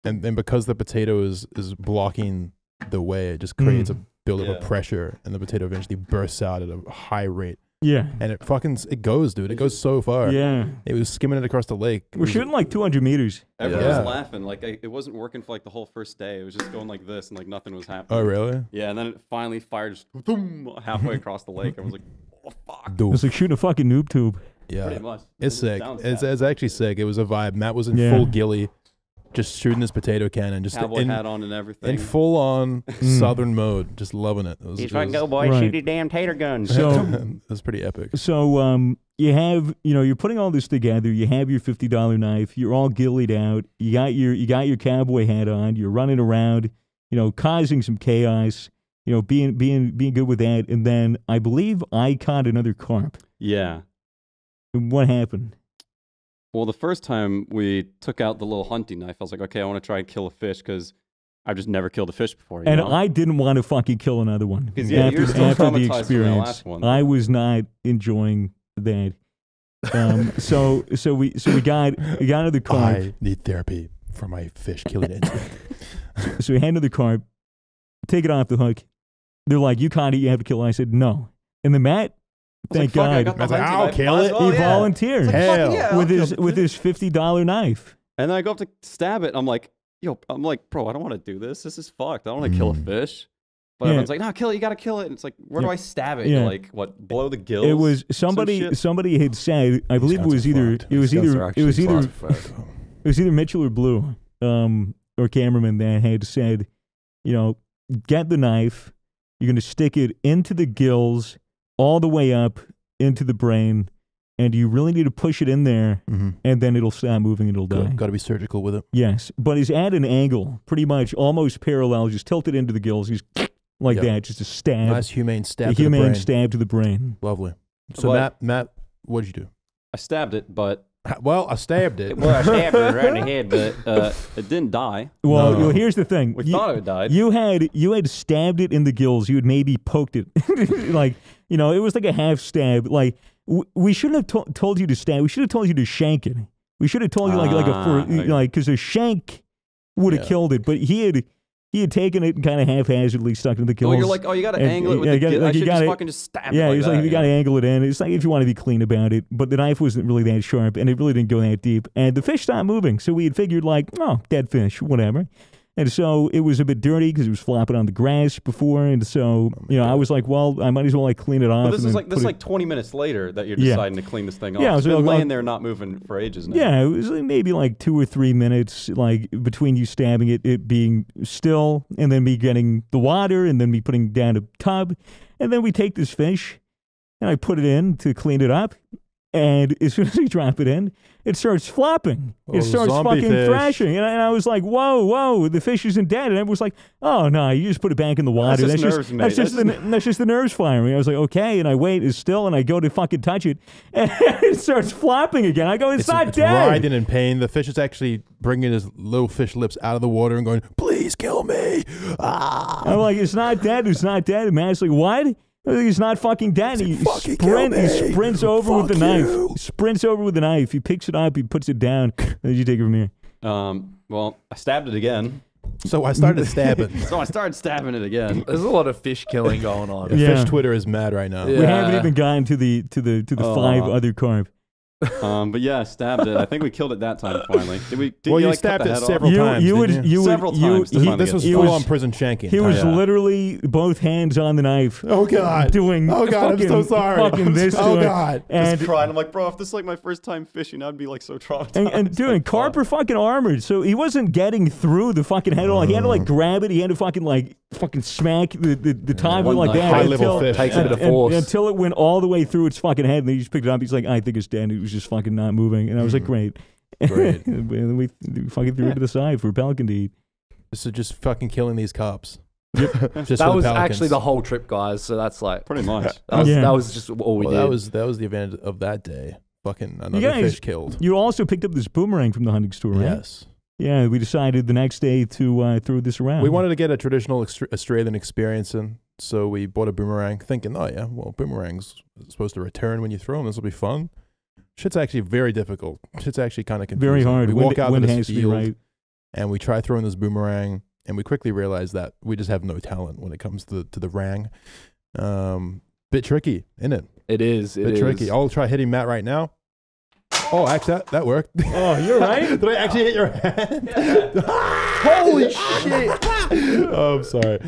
then And because the potato is blocking the way, it just creates a buildup of Yeah. pressure, and the potato eventually bursts out at a high rate. Yeah. And it goes, dude. It goes so far. Yeah. It was skimming it across the lake. It We're was- shooting like 200 meters. everyone Yeah. was laughing. Like it wasn't working for like the whole first day. It was just going like this, and like nothing was happening. Oh, really? Yeah, and then it finally fired just boom, halfway across the lake. I was like, oh fuck. It was like shooting a fucking noob tube. Yeah. Pretty much. It's It sick. sounds It's bad. actually sick. It was a vibe. Matt was in Yeah. full ghillie, just shooting his potato cannon, just Cowboy hat on and everything. in full on southern mode, just loving it. It was, it was, boy, Right. shoot your damn tater guns. So, it was pretty epic. so you have, you're putting all this together. You have your $50 knife. You're all gillied out. You got your cowboy hat on. You're running around, causing some chaos. Being good with that. And then I believe I caught another carp. Yeah. And what happened? Well, the first time we took out the little hunting knife, I was like, okay, I want to try and kill a fish because I've just never killed a fish before. You And know? I didn't want to fucking kill another one 'Cause, yeah, you're still after the traumatized from that experience. last one. I was not enjoying that. So we got another carp. I need therapy for my fish killing instinct. So we handed the carp, take it off the hook. They're like, you caught it, you have to kill it. I said, no. And then Matt, I was thank like, fuck, I God, got the Matt's like, hunting I'll knife, kill might as it. well, he yeah. volunteered It's like, fuck Hell. yeah, I'll with kill his the with fish. his $50 knife. And then I go up to stab it. I'm like, bro, I don't want to do this. This is fucked. I don't want to kill a fish. But Yeah. everyone's like, no, kill it. You got to kill it. And it's like, where do I stab it? Yeah. Like, what, blow the gills? It was Some shit? somebody had said, I believe it guys was are either fucked. it was These guys either are it was actually either fucked. it was either Mitchell or Blue, or cameraman that had said, get the knife, you're gonna stick it into the gills all the way up into the brain, and you really need to push it in there, and then it'll stop moving and it'll die. Got to be surgical with it. Yes, but he's at an angle, pretty much almost parallel, just tilted into the gills. He's like Yep. that, just a stab, Nice humane stab a to the humane brain. stab to the brain. Lovely. So But- Matt, what did you do? I stabbed it, but Well, I stabbed it. well, I stabbed it right in the head, but it didn't die. Well, No. here's the thing. We You- thought it died. You had stabbed it in the gills. You had maybe poked it, like it was like a half stab. Like we shouldn't have told you to stab. We should have told you to shank it. We should have told you okay. because a shank would have Yeah. killed it. But he had taken it and kind of haphazardly stuck it in the gills. Oh, you're like, you got to And- angle it with yeah, the you gotta- gill. I like, you should just gotta- fucking just stab yeah, it like he's that. like, you got to angle it in. It's like if you want to be clean about it, but the knife wasn't really that sharp, and it really didn't go that deep. And the fish stopped moving, so we had figured like, oh, dead fish, whatever. And so it was a bit dirty because it was flopping on the grass before, and so I was like, well, I might as well clean it off. But this and is then like put it- 20 minutes later that you're Yeah. deciding to clean this thing off. Yeah, It's so been I'll- laying there not moving for ages now. Yeah, it was like maybe like 2 or 3 minutes, like between you stabbing it being still, and then me getting the water, and then me putting down a tub, and then we take this fish, and I put it in to clean it up, And as soon as we drop it in, it starts flopping. Oh, It starts zombie fucking fish. thrashing. And I was like, whoa, the fish isn't dead. And everyone was like, oh, no, you just put it back in the water. That's just nerves, mate. That's just the nerves firing. I was like, okay. And I wait, it's still, and I go to fucking touch it. And it starts flopping again. I go, it's not dead. Writhing in pain. The fish is actually bringing his little fish lips out of the water and going, please kill me. Ah. I'm like, it's not dead. It's not dead. And Matt's like, what? He's not fucking dead. He sprints over with the knife. Sprints over with the knife. He picks it up. He puts it down. Then you take it from here. Well, I stabbed it again. So I started stabbing. So I started stabbing it again. There's a lot of fish killing going on. Yeah. Fish Twitter is mad right now. Yeah. We haven't even gotten to the 5 other carp. But yeah, I stabbed it. I think we killed it that time finally. Did we? Did Well, you you like, cut stabbed the it head off? several times. didn't you? Several times. This was full-on prison shanking. He was yeah. literally both hands on the knife. Oh God! Doing Oh God! fucking, I'm so sorry. Fucking this. Oh to it. God! And Just crying. I'm like, bro, if this is like my first time fishing, I'd be like so traumatized. And doing carp are fucking armored, so he wasn't getting through the fucking head. He had to like grab it. He had to fucking smack the top of it like that. High level fish. Takes a bit of force. Until it went all the way through its fucking head, and then he just picked it up. He's like, I think it's dead. It was just fucking not moving. And I was like, great. Great. And then we fucking threw it to the side for Pelican to eat. This is just fucking killing these cops. That for was the pelicans. actually the whole trip, guys. So that's like Pretty much. Yeah. that was just all we did. That was the event of that day. Fucking another guys- fish killed. You also picked up this boomerang from the hunting store, right? Yes. Yeah, we decided the next day to throw this around. We wanted to get a traditional Australian experience in, so we bought a boomerang, thinking, oh yeah, well, boomerangs are supposed to return when you throw them. This will be fun. Shit's actually very difficult. Shit's actually kind of confusing. Very hard. We Wind- walk out wind to this has to be field, right. and we try throwing this boomerang, and we quickly realize that we just have no talent when it comes to the rang. Bit tricky, isn't it? It is. It Bit is. tricky. I'll try hitting Matt right now. Oh, actually, that worked. Oh, you're right. Did I actually hit your hand? Holy shit! Oh, I'm sorry.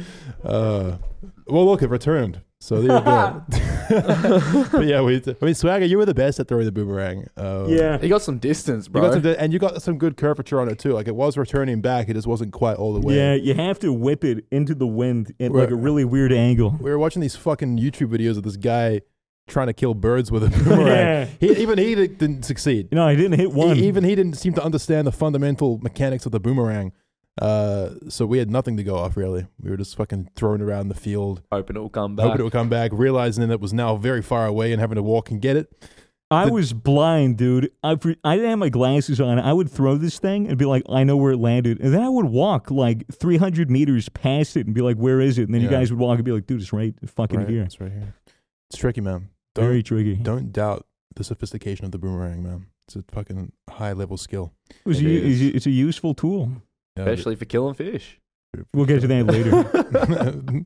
Well, look, it returned. So there you go. But yeah, Swagger, you were the best at throwing the boomerang. Yeah. He got some distance, You bro. got and you got some good curvature on it too. Like it was returning back, it just wasn't quite all the way. Yeah, you have to whip it into the wind at like a Right. really weird angle. We were watching these fucking YouTube videos of this guy trying to kill birds with a boomerang. Yeah. He didn't succeed. No, I didn't hit one. He didn't seem to understand the fundamental mechanics of the boomerang. So we had nothing to go off really. We were just fucking throwing it around the field, Hoping it will come back. hoping it would come back, realizing that it was now very far away and having to walk and get it. I was blind, dude. I didn't have my glasses on. I would throw this thing and be like, I know where it landed. And then I would walk like 300 meters past it and be like, where is it? And then you Yeah. guys would walk and be like, dude, it's right fucking Right, here. it's right here. It's tricky, man. Very tricky. Don't doubt the sophistication of the boomerang, man. It's a fucking high level skill. It's a useful tool. Yeah, Especially for killing fish. We'll get to that later.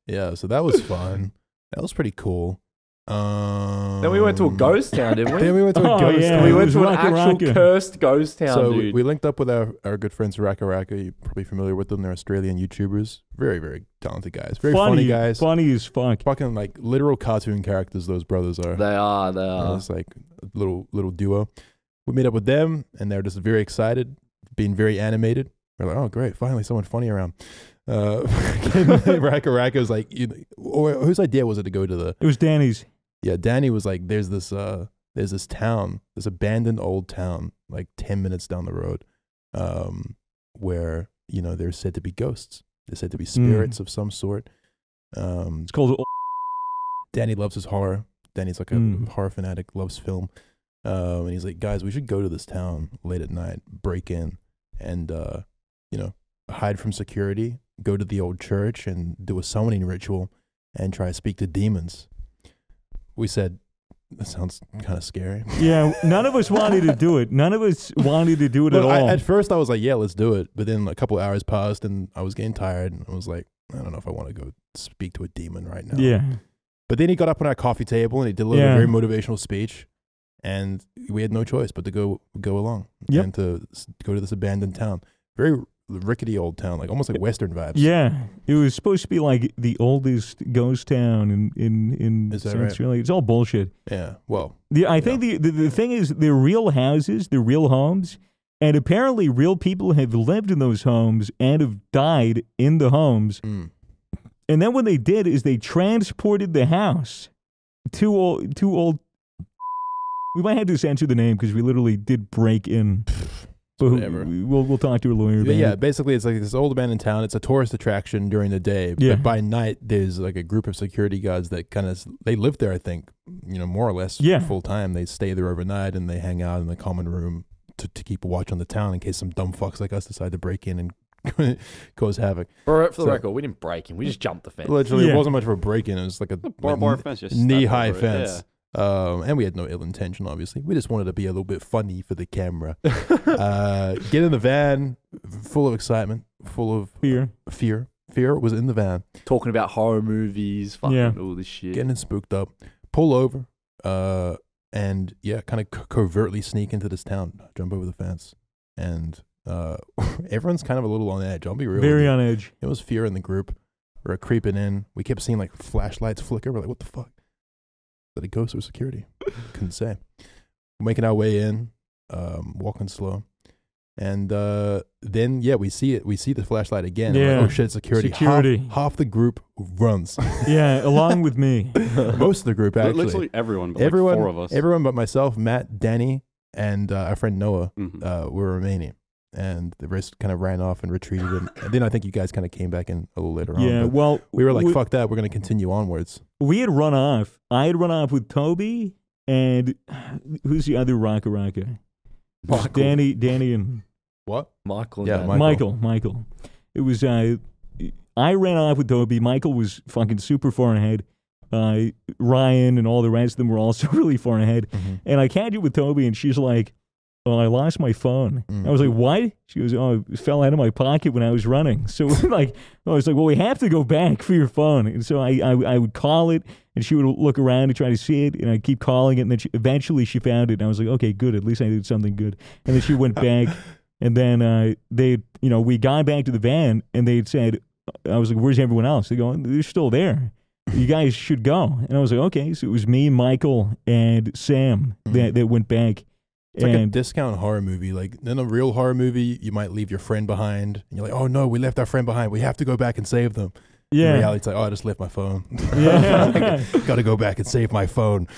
Yeah, so that was fun. That was pretty cool. Then we went to a ghost town, didn't we? Then we went to a Oh, ghost yeah. town. We It went was to an Raka actual Raka. cursed ghost town, So dude. we linked up with our good friends Raka Raka. You're probably familiar with them. They're Australian YouTubers. Very, very talented guys. Very funny guys. Funny as fuck. Fucking like literal cartoon characters those brothers are. They are. It's like a little duo. We meet up with them and they're just very excited, being very animated. We're like, oh great, finally someone funny around. Raka Raka was like, or whose idea was it to go to the? It was Danny's. Yeah, Danny was like, there's this town, this abandoned old town, like 10 minutes down the road, where there's said to be ghosts. There's said to be spirits of some sort. It's called. Danny loves his horror. Danny's like a horror fanatic, loves film. And he's like, guys, we should go to this town late at night, break in, and hide from security, go to the old church and do a summoning ritual and try to speak to demons. We said, that sounds kind of scary. Yeah, none of us wanted to do it. None of us wanted to do it at all. At first I was like, yeah, let's do it. But then a couple hours passed and I was getting tired and I was like, I don't know if I want to go speak to a demon right now. Yeah. But then he got up on our coffee table and he delivered a very motivational speech. And we had no choice but to go along and to go to this abandoned town. Very rickety old town, like almost like Western vibes. Yeah, it was supposed to be like the oldest ghost town in Is that South right? Australia. It's all bullshit. Yeah, well. I think the thing is, they're real houses, they're real homes, and apparently real people have lived in those homes and have died in the homes. Mm. And then what they did is they transported the house. Two old We might have to censor the name because we literally did break in. But Whatever. We'll talk to a lawyer about Yeah, it. basically it's like this old abandoned town. It's a tourist attraction during the day, Yeah. but by night there's like a group of security guards that kind of they live there. I think more or less Yeah. full time. They stay there overnight and they hang out in the common room to keep a watch on the town in case some dumb fucks like us decide to break in and cause havoc. For the So- record, we didn't break him. We just jumped the fence. Literally, Yeah. it wasn't much of a break in. It was like a Barbed wire fence, just knee stuck high over it, fence. And we had no ill intention, obviously. We just wanted to be a little bit funny for the camera. Get in the van, full of excitement, full of Fear. fear. Fear was in the van, Talking about horror movies, fucking Yeah. all this shit. getting spooked up. Pull over, and yeah, kind of covertly sneak into this town, jump over the fence, and everyone's kind of a little on edge. I'll be real. Very with you. on edge. It was fear in the group. We were creeping in. We kept seeing like flashlights flicker. We're like, what the fuck? Is that a ghost or security? Couldn't say. We're making our way in, walking slow. And then, yeah, we see it. We see the flashlight again. Yeah. Like, oh shit, security. Security. Half the group runs. Yeah, along with me. Most of the group, actually. Literally everyone, but everyone, like 4 of us. everyone but myself, Matt, Danny, and our friend Noah Mhm. were remaining. And the rest kind of ran off and retreated. And then I think you guys kind of came back in a little later on. Yeah, But well, we were like, fuck that. We're going to continue onwards. we had run off. I had run off with Toby and who's the other rocker? Michael. Danny and What? Michael. Yeah, and Michael. Michael. It was I ran off with Toby. Michael was fucking super far ahead. Ryan and all the rest of them were also really far ahead. Mm-hmm. And I catch it with Toby, and she's like, "Oh, I lost my phone." I was like, "What?" She goes, "Oh, it fell out of my pocket when I was running." So like, I was like, "Well, we have to go back for your phone." And so I would call it, and she would look around and try to see it, and I'd keep calling it, and then eventually she found it, and I was like, "Okay, good. At least I did something good." And then she went back, and then we got back to the van, and they had said, I was like, "Where's everyone else?" They go, "They're still there. You guys should go." And I was like, "Okay." So it was me, Michael, and Sam that went back. It's like a discount horror movie. Like in a real horror movie, you might leave your friend behind, and you're like, "Oh no, we left our friend behind. We have to go back and save them." Yeah. In reality, it's like, "Oh, I just left my phone. Yeah. Got to go back and save my phone."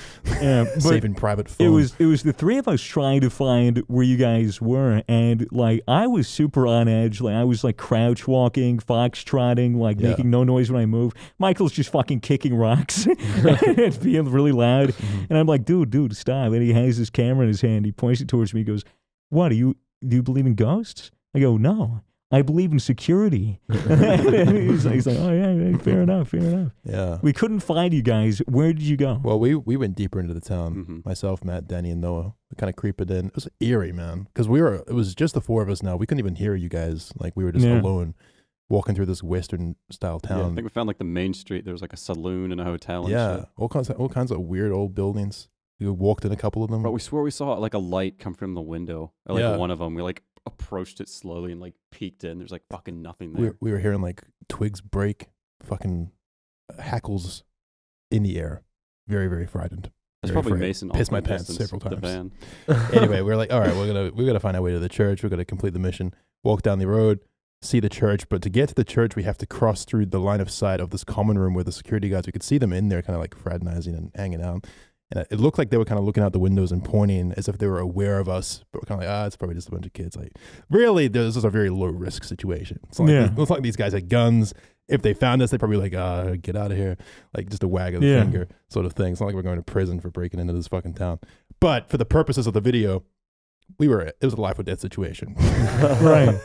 Yeah, but Saving private phone. it was the three of us trying to find where you guys were, and like I was super on edge. Like I was like crouch walking, fox trotting, like Yeah. making no noise when I move. Michael's just fucking kicking rocks and being really loud, and I'm like, dude, stop! And he has his camera in his hand. He points it towards me. He goes, "What do you believe in ghosts?" I go, "No, I believe in security." he's like, "Oh yeah, fair enough." Yeah. We couldn't find you guys. Where did you go? Well, we went deeper into the town. Mhm. Myself, Matt, Danny, and Noah. We kind of creeped in. It was eerie, man, because it was just the 4 of us now. We couldn't even hear you guys. Like we were just Yeah. alone, walking through this Western style Yeah, I town. think we found like the main street. There was like a saloon and a hotel and Yeah, shit. all kinds of weird old buildings. We walked in a couple of them. But we swore we saw like a light come from the window. Or, like Yeah. one of them. We like approached it slowly and like peeked in. There's like fucking nothing we there. we were hearing like twigs break, fucking hackles in the air. Very, very frightened. There's Very probably afraid. Mason. Pissed my off in the pants distance several with the times. van. Anyway, we're like, all right, we gotta find our way to the church. We're gonna complete the mission. Walk down the road, see the church. But to get to the church, we have to cross through the line of sight of this common room where the security guards. We could see them in there, kind of like fraternizing and hanging out. And it looked like they were kind of looking out the windows and pointing as if they were aware of us. But we're kind of like, it's probably just a bunch of kids. Like, really, this is a very low risk situation. It's like, Yeah. it's like these guys had guns. If they found us, they'd probably be like, get out of here. Like just a wag of the Yeah. finger sort of thing. It's not like we're going to prison for breaking into this fucking town. But for the purposes of the video, it was a life or death situation. Right.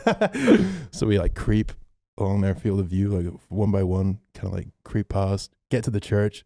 So we like creep along their field of view, like one by one, kind of like creep past, get to the church.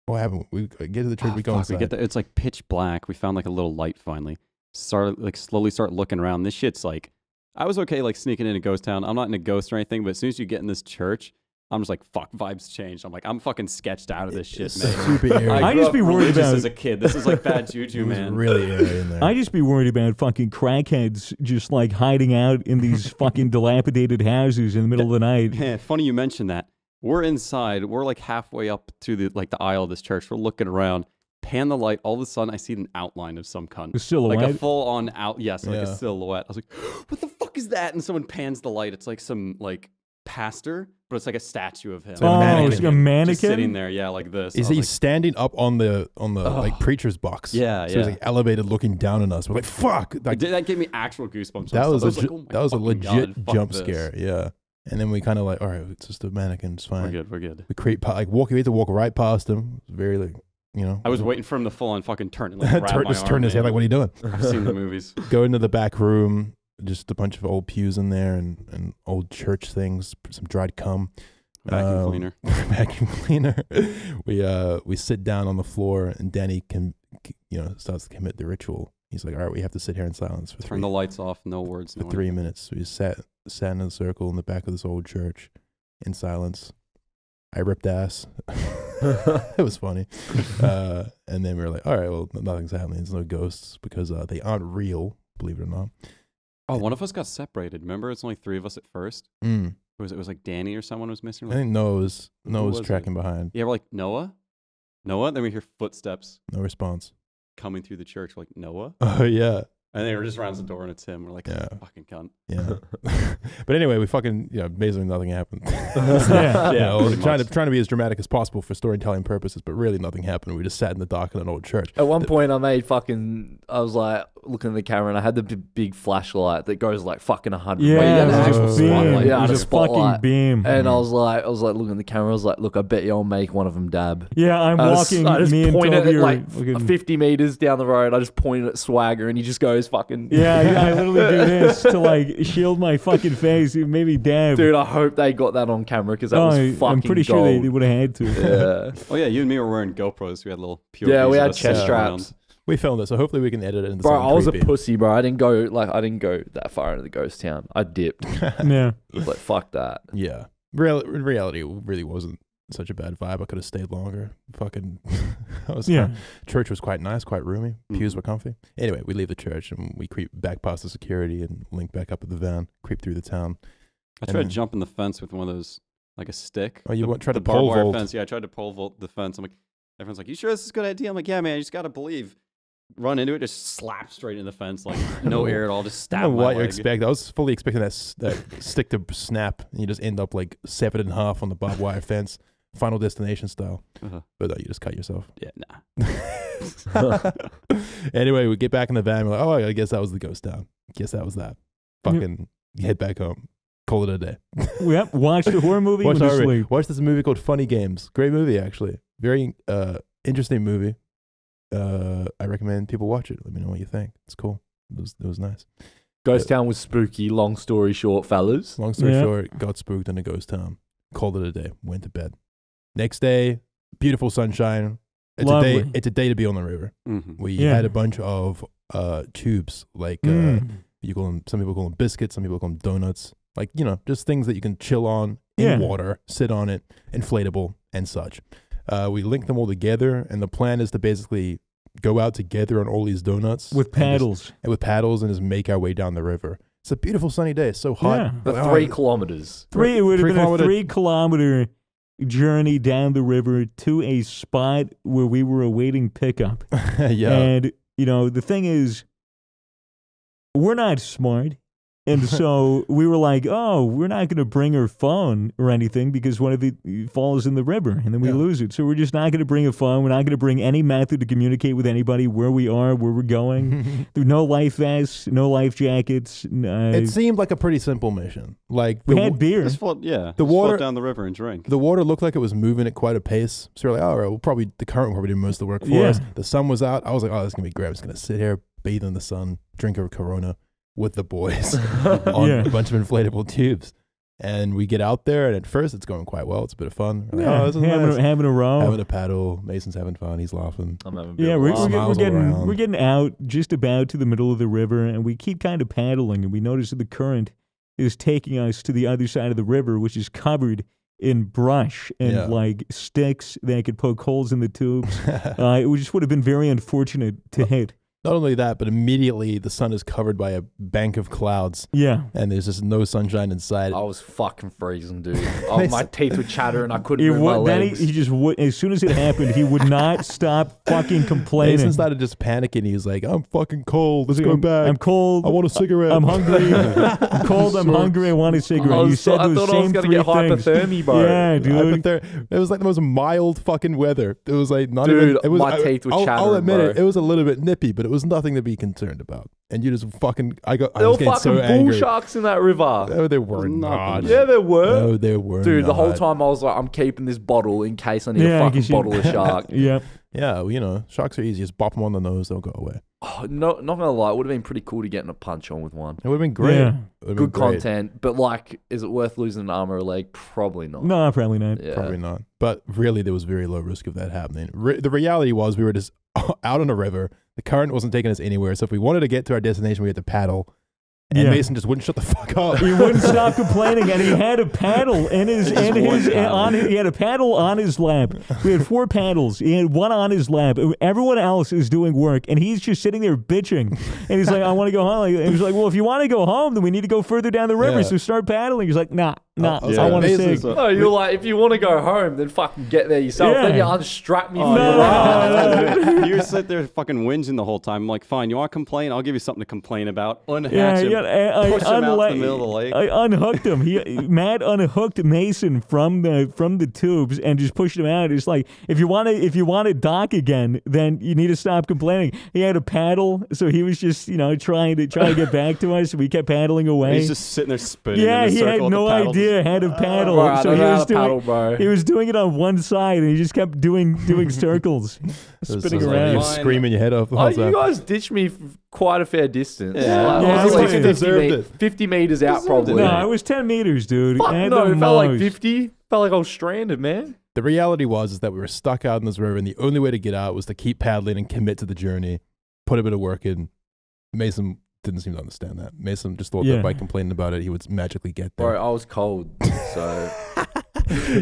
What happened? We get to the church, we go Fuck, inside. we get there. It's like pitch black. We found like a little light finally. Slowly start looking around. This shit's like, I was okay like sneaking in a ghost town. I'm not in a ghost or anything, but as soon as you get in this church, I'm just like, fuck, vibes changed. I'm like, I'm fucking sketched out of this shit, It's man. super eerie. I grew just up be worried religious about- as a kid. This is like bad It juju, was man. really eerie in there. I just be worried about fucking crackheads just like hiding out in these fucking dilapidated houses in the middle of the night. Yeah, funny you mentioned that. We're inside. We're like halfway up to the aisle of this church. We're looking around. Pan the light. All of a sudden, I see an outline of some cunt. A silhouette. Like a full-on out. Yes, like Yeah. a silhouette. I was like, what the fuck is that? And someone pans the light. It's like some like pastor, but it's like a statue of him. It's like a mannequin. It's like a mannequin? Just sitting there, yeah, like this. Is he standing up on the like preacher's box? Yeah, so he's like elevated, looking down on us. We're like, fuck! Like, that gave me actual goosebumps. That was a oh legit God, jump this. scare. Yeah. And then we kind of like, all right, it's just a mannequin. It's fine. We're good. We had to walk right past him. It was very like, you know. I was waiting for him to full on fucking turn and like grab my arm, turn his head like, what are you doing? I've seen the movies. Go into the back room. Just a bunch of old pews in there and old church things. Some dried cum. Vacuum cleaner. Vacuum cleaner. We sit down on the floor and Danny starts to commit the ritual. He's like, all right, we have to sit here in silence for Turn the lights off. No words. For 3 minutes. We just sat in a circle in the back of this old church in silence. I ripped ass. It was funny. And then we were like, all right, well, nothing's happening. There's no ghosts because they aren't real, believe it or not. Oh, one of us got separated. Remember, it's only 3 of us at first. Mm. It was like Danny or someone was missing. I think Noah was tracking it? behind. Yeah, we're like, Noah? Then we hear footsteps No response. coming through the church. We're like, Noah? Oh, yeah. And they were just around the door and it's him. We're like, Yeah. fucking cunt. Yeah. But anyway, we fucking, basically nothing happened. Yeah. Trying to be as dramatic as possible for storytelling purposes, but really nothing happened. We just sat in the dark in an old church. At one point, I was like looking at the camera and I had the big flashlight that goes like fucking 100 Yeah, meters. it was Actual a beam. spotlight. Yeah, It I had was a a fucking spotlight. beam. And I was like looking at the camera. I was like, look, I bet you I'll make one of them dab. Yeah, I'm walking. I just me and point Toby at are like fucking- 50 meters down the road. I just point at Swagger and he just goes fucking. Yeah, I literally do this to like shield my fucking face. It made me dab. Dude, I hope they got that on camera because that was fucking I'm pretty sure gold. they would have had to. Yeah. Oh, yeah, you and me were wearing GoPros. We had little POVs. Yeah, we of had us chest sitting around. straps. We filmed it, so hopefully we can edit it into Bro, something I was creepy. a pussy, bro. I didn't go that far into the ghost town. I dipped. Yeah. I was like, fuck that. Yeah. In reality, it really wasn't such a bad vibe. I could have stayed longer. Fucking, church was quite nice, quite roomy. Pews were comfy. Anyway, we leave the church and we creep back past the security and link back up at the van, creep through the town. I tried jumping the fence with one of those, like a stick. Oh, you tried to the barbed pole wire vault? fence. Yeah, I tried to pole vault the fence. I'm like, everyone's like, you sure this is a good idea? I'm like, yeah, man, you just got to believe. Run into it, just slap straight into the fence, like no air at all, just I stab don't know my what you leg. expect. I was fully expecting that stick to snap and you just end up like severed in half on the barbed wire fence, Final Destination style. But you just cut yourself. Yeah, nah. Anyway, we get back in the van. We're like, oh, I guess that was the ghost town. Guess that was that. Fucking head back home. Call it a day. Yep. Watch the horror movie. Watch this movie called Funny Games. Great movie, actually. Very interesting movie. I recommend people watch it. Let me know what you think. It's cool. It was nice. Ghost town was spooky. Long story short, fellas. Long story short, got spooked in a ghost town. Called it a day. Went to bed. Next day, beautiful sunshine. Lovely. It's a day to be on the river. Mm-hmm. We had a bunch of tubes, like you call them. Some people call them biscuits. Some people call them donuts. Like, just things that you can chill on in water, sit on it, inflatable and such. We link them all together, and the plan is to basically go out together on all these donuts with paddles, and just make our way down the river. It's a beautiful sunny day. It's so hot. Yeah. But 3 kilometers. It would have been a 3-kilometer journey down the river to a spot where we were awaiting pickup. Yeah. And, the thing is, we're not smart. And so we were like, oh, we're not going to bring our phone or anything because one of it falls in the river and then we lose it. So we're just not going to bring a phone. We're not going to bring any method to communicate with anybody where we are, where we're going. There's no life vests, no life jackets. It seemed like a pretty simple mission. Like we had beer. Just float down the river and drink. The water looked like it was moving at quite a pace. So we're like, all right, the current will probably do most of the work for us. The sun was out. I was like, oh, this is going to be great. I'm just going to sit here, bathe in the sun, drink a Corona with the boys on a bunch of inflatable tubes. And we get out there, and at first it's going quite well. It's a bit of fun. We're like, this is nice. Having a row. Having a paddle. Mason's having fun. He's laughing. I'm having a bit of we're getting out just about to the middle of the river, and we keep kind of paddling, and we notice that the current is taking us to the other side of the river, which is covered in brush and like sticks that could poke holes in the tubes. It just would have been very unfortunate to hit. Not only that, but immediately the sun is covered by a bank of clouds. Yeah. And there's just no sunshine inside. I was fucking freezing, dude. My teeth would chatter and I couldn't move my Then legs. he just would, as soon as it happened, he would not stop fucking complaining. Mason started just panicking. He was like, I'm fucking cold. Let's go back. I'm cold. I want a cigarette. I'm hungry. I'm cold. I'm hungry. I want a cigarette. You said those I thought I was same going to three get things. hypothermia, bro. Yeah, dude. It was like the most mild fucking weather. It was like not Dude, even. It was, my teeth were I'll chattering, admit bro. it was a little bit nippy, but it was nothing to be concerned about. And you just fucking. I There was were getting fucking so bull angry. sharks in that river. No, there were not. Yeah, there were. No, there were. Dude, the whole not. time I was like, I'm keeping this bottle in case I need a fucking bottle of shark. Yep. Yeah, well, you know, sharks are easy. Just bop them on the nose, they'll go away. Oh, no, not gonna lie, it would have been pretty cool to get in a punch on with one. It would have been great. Yeah. It would've Good been great. content, but like, is it worth losing an arm or a leg? Probably not. No, probably not. Yeah. Probably not. But really, there was very low risk of that happening. The reality was we were just out on a river. The current wasn't taking us anywhere. So if we wanted to get to our destination, we had to paddle. And Yeah. Mason just wouldn't shut the fuck up. He wouldn't stop complaining, and he had a paddle he had a paddle on his lap. We had 4 paddles. He had one on his lap. Everyone else is doing work, and he's just sitting there bitching. And he's like, "I want to go home." And he's like, "Well, if you want to go home, then we need to go further down the river. Yeah. So start paddling." He's like, "Nah, I was I like, want to Mason, sing." No, you're like, if you want to go home, then fucking get there yourself. Yeah. Then you unstrap me Oh, from your arm. You sit there fucking whinging the whole time. I'm like, fine, you want to complain? I'll give you something to complain about. Unhatch him. Push him out to the middle of the lake. I unhooked him. Matt unhooked Mason from the tubes and just pushed him out. It's like, if you want to dock again, then you need to stop complaining. He had a paddle, so he was just trying to get back to us. We kept paddling away. He's just sitting there spinning. Yeah, in a he circle had with no the paddles. idea how to paddle. Bro, I so don't he know how was to paddle, bro. He was doing it on one side, and he just kept doing circles, spinning You around. were screaming your head off the whole Oh, time. you guys ditched me quite a fair distance. Yeah. Like, Yeah, I was it like was- 50, deserved it. 50 meters out, probably. No, it was 10 meters, dude. Fuck At no, the it felt like most. 50. Felt like I was stranded, man. The reality was that we were stuck out in this river, and the only way to get out was to keep paddling and commit to the journey, put a bit of work in. Mason didn't seem to understand that. Mason just thought Yeah. that by complaining about it, he would magically get there. Bro, I was cold, so...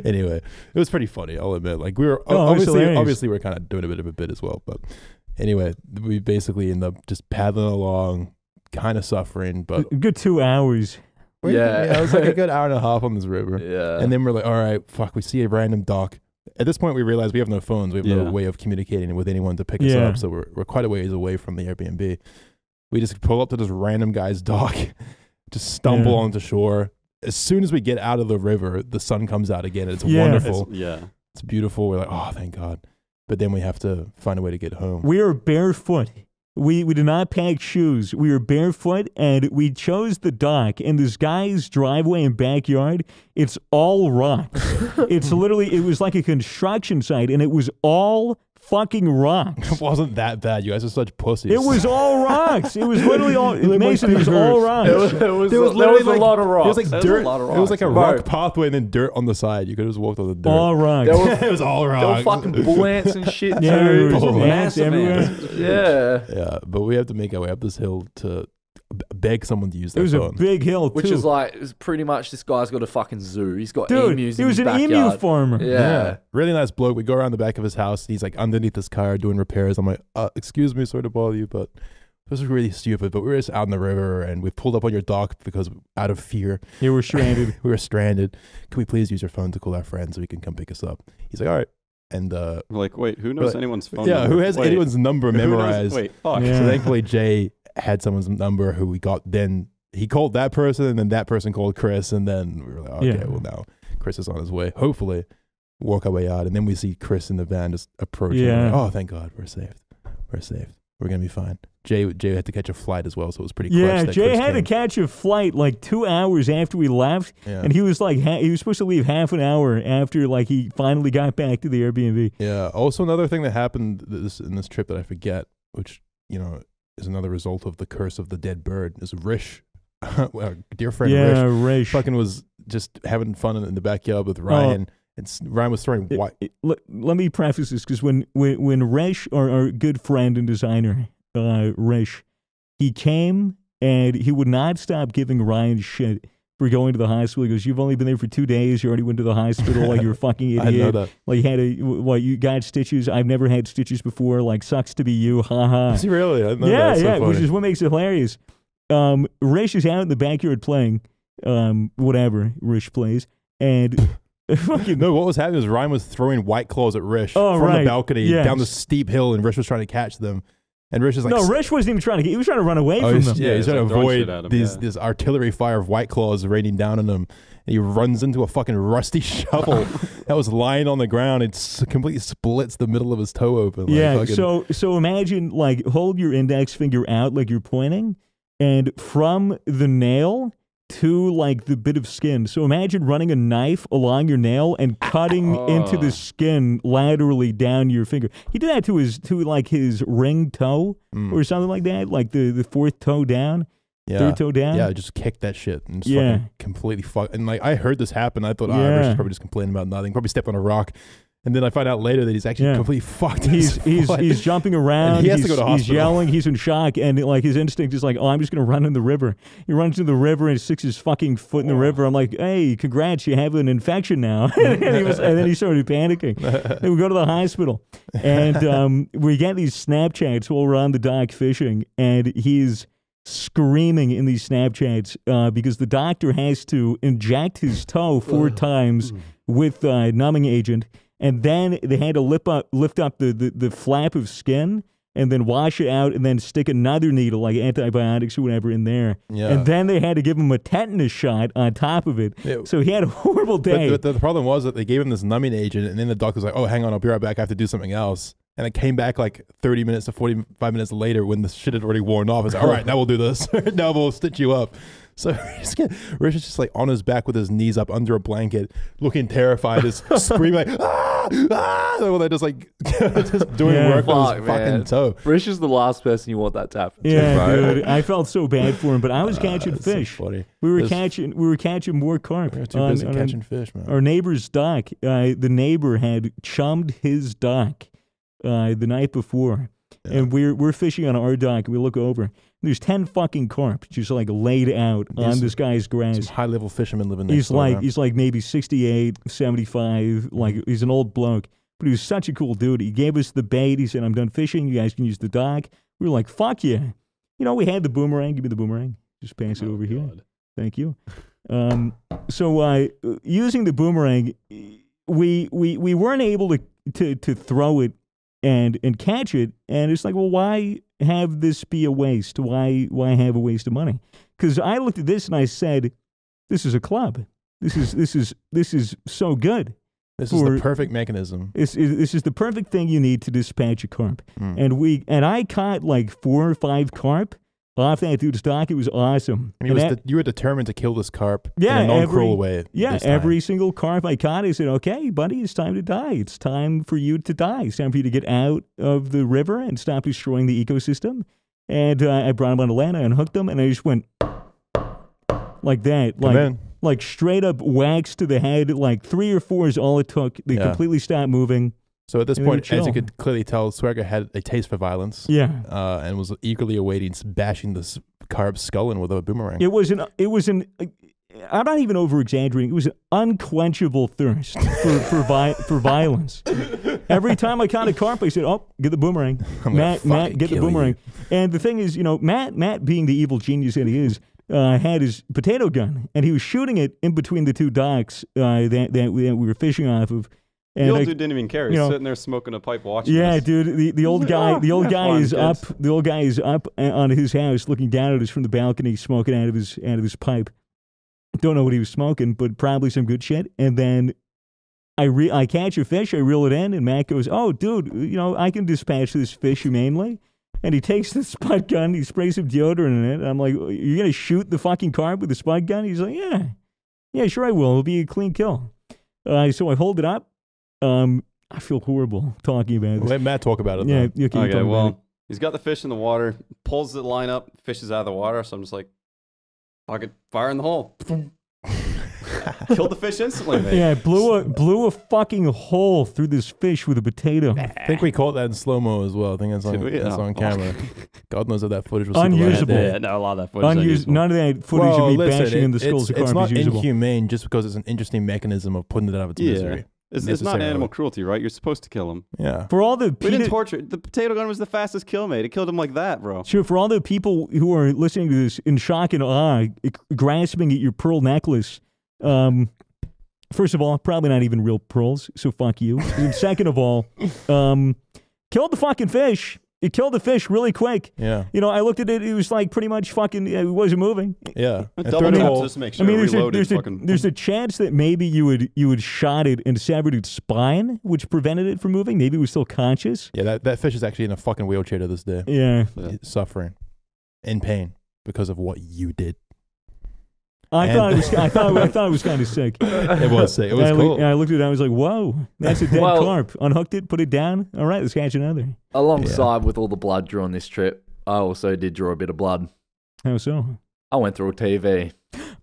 Anyway, it was pretty funny, I'll admit. Like, we were Oh, it was hilarious. obviously we're kind of doing a bit of a bit as well, but anyway, we basically end up just paddling along, kind of suffering, but A good 2 hours. Yeah. it was like a good hour and a half on this river. Yeah. And then we're like, all right, fuck, we see a random dock. At this point, we realize we have no phones. We have no Yeah. way of communicating with anyone to pick us Yeah. up. So we're quite a ways away from the Airbnb. We just pull up to this random guy's dock, just stumble Yeah. onto shore. As soon as we get out of the river, the sun comes out again. And it's Yeah. wonderful. Yeah. It's beautiful. We're like, oh, thank God. But then we have to find a way to get home. We are barefoot. We did not pack shoes. We were barefoot, and we chose the dock. In this guy's driveway and backyard, it's all rocks. It was like a construction site, and it was all fucking rocks. It wasn't that bad. You guys are such pussies. It was all rocks. It was literally all, Mason, it was all rocks. There was There was a literally lot of rocks. It was like There was a dirt. lot of It was like a rocks. rock pathway and then dirt on the side. You could have just walked on the dirt. All rocks. There were, It was all there were rocks. fucking bull ants and shit, too. Yeah, there was Bull ants Massive everywhere. ants. Yeah. Yeah, but we have to make our way up this hill to beg someone to use It their was a phone. big hill, too. Which is like, it's pretty much this guy's got a fucking zoo. He's got Dude, emus he in was his an emu backyard. farmer. Yeah. Really nice bloke. We go around the back of his house. And he's like underneath this car doing repairs. I'm like, excuse me, sorry to bother you, but this is really stupid. But we were just out in the river and we pulled up on your dock because out of fear. They were stranded. We were stranded. Can we please use your phone to call our friends so we can come pick us up? He's like, all right. And We're like, wait, who knows Like, anyone's phone yeah, number? who has Wait, anyone's number who knows- memorized? Wait, fuck. Yeah. So thankfully Jay had someone's number who we got. Then he called that person, and then that person called Chris, and then we were like, okay, Yeah. well now Chris is on his way. Hopefully, walk our way out, and then we see Chris in the van just approaching. We're Yeah. like, oh, thank God, we're saved. We're saved. We're gonna be fine. Jay had to catch a flight as well, so it was pretty. Yeah, clutch that Jay Chris had to came. catch a flight like 2 hours after we left, Yeah. and he was like, he was supposed to leave half an hour after like he finally got back to the Airbnb. Yeah. Also, another thing that happened in this trip that I forget, which is another result of the curse of the dead bird, is Rish, our dear friend Yeah, Rish, Rish. fucking was just having fun in the backyard with Ryan. Ryan was throwing white. Let me preface this because when Rish, our good friend and designer, Rish, he came and he would not stop giving Ryan shit for going to the hospital. He goes, you've only been there for 2 days. You already went to the hospital. Like, you're a fucking idiot. I know that. Like, you got stitches. I've never had stitches before. Like, sucks to be you. Ha ha. Is he really? I know Yeah, that's so yeah, funny. which is what makes it hilarious. Rish is out in the backyard playing, whatever Rish plays, and fucking No, what was happening was Ryan was throwing White Claws at Rish Oh, from right. the balcony Yes. down the steep hill, and Rish was trying to catch them. And Rish is like, no, Rish wasn't even trying to. He was trying to run away from he's, them. yeah, he's Yeah, trying to throwing shit avoid at him, this artillery fire of White Claws raining down on him. And he runs into a fucking rusty shovel that was lying on the ground. It completely splits the middle of his toe open. Like, Yeah. fucking- So imagine, like, hold your index finger out like you're pointing, and from the nail to like the bit of skin. So imagine running a knife along your nail and cutting into the skin laterally down your finger. He did that to his ring toe or something like that, like the fourth toe down, third toe down. Yeah, just kicked that shit and just Yeah. fucking completely fucked. And like I heard this happen, I thought, Yeah. Rish is probably just complaining about nothing. Probably stepped on a rock. And then I find out later that he's actually completely fucked. He's jumping around. And he has to go to He's hospital. yelling. He's in shock, and like his instinct is like, "Oh, I'm just gonna run in the river." He runs into the river and sticks his fucking foot in the river. I'm like, "Hey, congrats, you have an infection now." and then he started panicking. And we go to the hospital, and we get these Snapchats while we're on the dock fishing, and he's screaming in these Snapchats because the doctor has to inject his toe 4 times with numbing agent. And then they had to lift up the flap of skin and then wash it out and then stick another needle, like antibiotics or whatever, in there. Yeah. And then they had to give him a tetanus shot on top of it. Yeah. So he had a horrible day. But the problem was that they gave him this numbing agent, and then the doctor's like, "Oh, hang on, I'll be right back. I have to do something else." And it came back like 30 minutes to 45 minutes later when the shit had already worn off. It's like, all right, now we'll do this. Now we'll stitch you up. So Rich is just like on his back with his knees up under a blanket, looking terrified, just screaming like, ah! Well, they're just like just doing work on his fucking toe. Rish is the last person you want that to happen to, Yeah, bro. dude. I felt so bad for him, but I was catching That's so fish. funny. We were catching more carp. We're too busy catching fish, man. Our neighbor's dock. The neighbor had chummed his dock the night before, and we're fishing on our dock. And we look over. There's 10 fucking carp just like laid out on this guy's grass. Some high-level fishermen living next door. He's like maybe 68, 75. Like he's an old bloke, but he was such a cool dude. He gave us the bait. He said, "I'm done fishing. You guys can use the dock." We were like, "Fuck yeah!" You know, we had the boomerang. Give me the boomerang. Just pass it over here. Thank you. So using the boomerang, we weren't able to throw it and catch it, and it's like, well, why have this be a waste? Why have a waste of money? Because I looked at this and I said, this is a club. This is so good. This is the perfect mechanism. This is the perfect thing you need to dispatch a carp. And I caught like 4 or 5 carp off that dude's dock. It was awesome. I mean, you were determined to kill this carp in a non-cruel way. Yeah, this time. every single carp I caught, I said, "Okay, buddy, it's time to die. It's time for you to die. It's time for you to get out of the river and stop destroying the ecosystem." And I brought him on the land, I unhooked him, and I just went like that. Like straight up whacks to the head. Like 3 or 4 is all it took. They completely stopped moving. So at this And point, then as you chill. could clearly tell, Swagger had a taste for violence. Yeah. And was eagerly awaiting bashing this carp's skull in with a boomerang. It was an I'm not even over exaggerating. It was an unquenchable thirst for violence. Every time I caught a carp, I said, "Oh, get the boomerang, Matt, get the boomerang." And the thing is, you know, Matt being the evil genius that he is, had his potato gun, and he was shooting it in between the 2 docks that we were fishing off of. And the old dude didn't even care. He's sitting there smoking a pipe watching this. Dude, the old guy is fun, up. The old guy is up on his house, looking down at us from the balcony, smoking out of his pipe. Don't know what he was smoking, but probably some good shit. And then I catch a fish, I reel it in, and Matt goes, "Oh, dude, you know, I can dispatch this fish humanely." And he takes the spud gun, he sprays some deodorant in it. And I'm like, "You're gonna shoot the fucking carp with the spud gun?" He's like, "Yeah, sure I will. It'll be a clean kill." So I hold it up. I feel horrible talking about this. Let Matt talk about it. Yeah, though. you can Okay, talk about it. well, he's got the fish in the water, pulls the line up, fishes out of the water. So I'm just like, fuck it, fire in the hole. Killed the fish instantly, mate. Yeah, blew a fucking hole through this fish with a potato. I think we caught that in slow-mo as well. I think that's Did we? on Oh, camera. God knows if that footage was super Unusable. bad. Yeah, no, a lot of that footage. Unused. None of that footage of me bashing in the skulls of it's cars not is usable. inhumane just because it's an interesting mechanism of putting it out of its misery. It's not necessarily. animal cruelty, right? You're supposed to kill him. Yeah. For all the We didn't torture. The potato gun was the fastest kill, mate. It killed him like that, bro. Sure, for all the people who are listening to this in shock and awe, grasping at your pearl necklace, first of all, probably not even real pearls, so fuck you. And second of all, killed the fucking fish. It killed the fish really quick. Yeah. You know, I looked at it. It was like pretty much fucking. It wasn't moving. Yeah. And Double third of tap all, just to make sure. I mean, Reloaded. there's a chance that maybe you would shot it and severed its spine, which prevented it from moving. Maybe it was still conscious. yeah, that fish is actually in a fucking wheelchair to this day. Yeah. He's suffering, in pain because of what you did. I thought it was kind of sick. It was sick. It was cool. I looked at it. I was like, "Whoa, that's a dead Well- carp." Unhooked it, put it down. All right, let's catch another. Alongside with all the blood drew on this trip, I also did draw a bit of blood. How so? I went through a TV.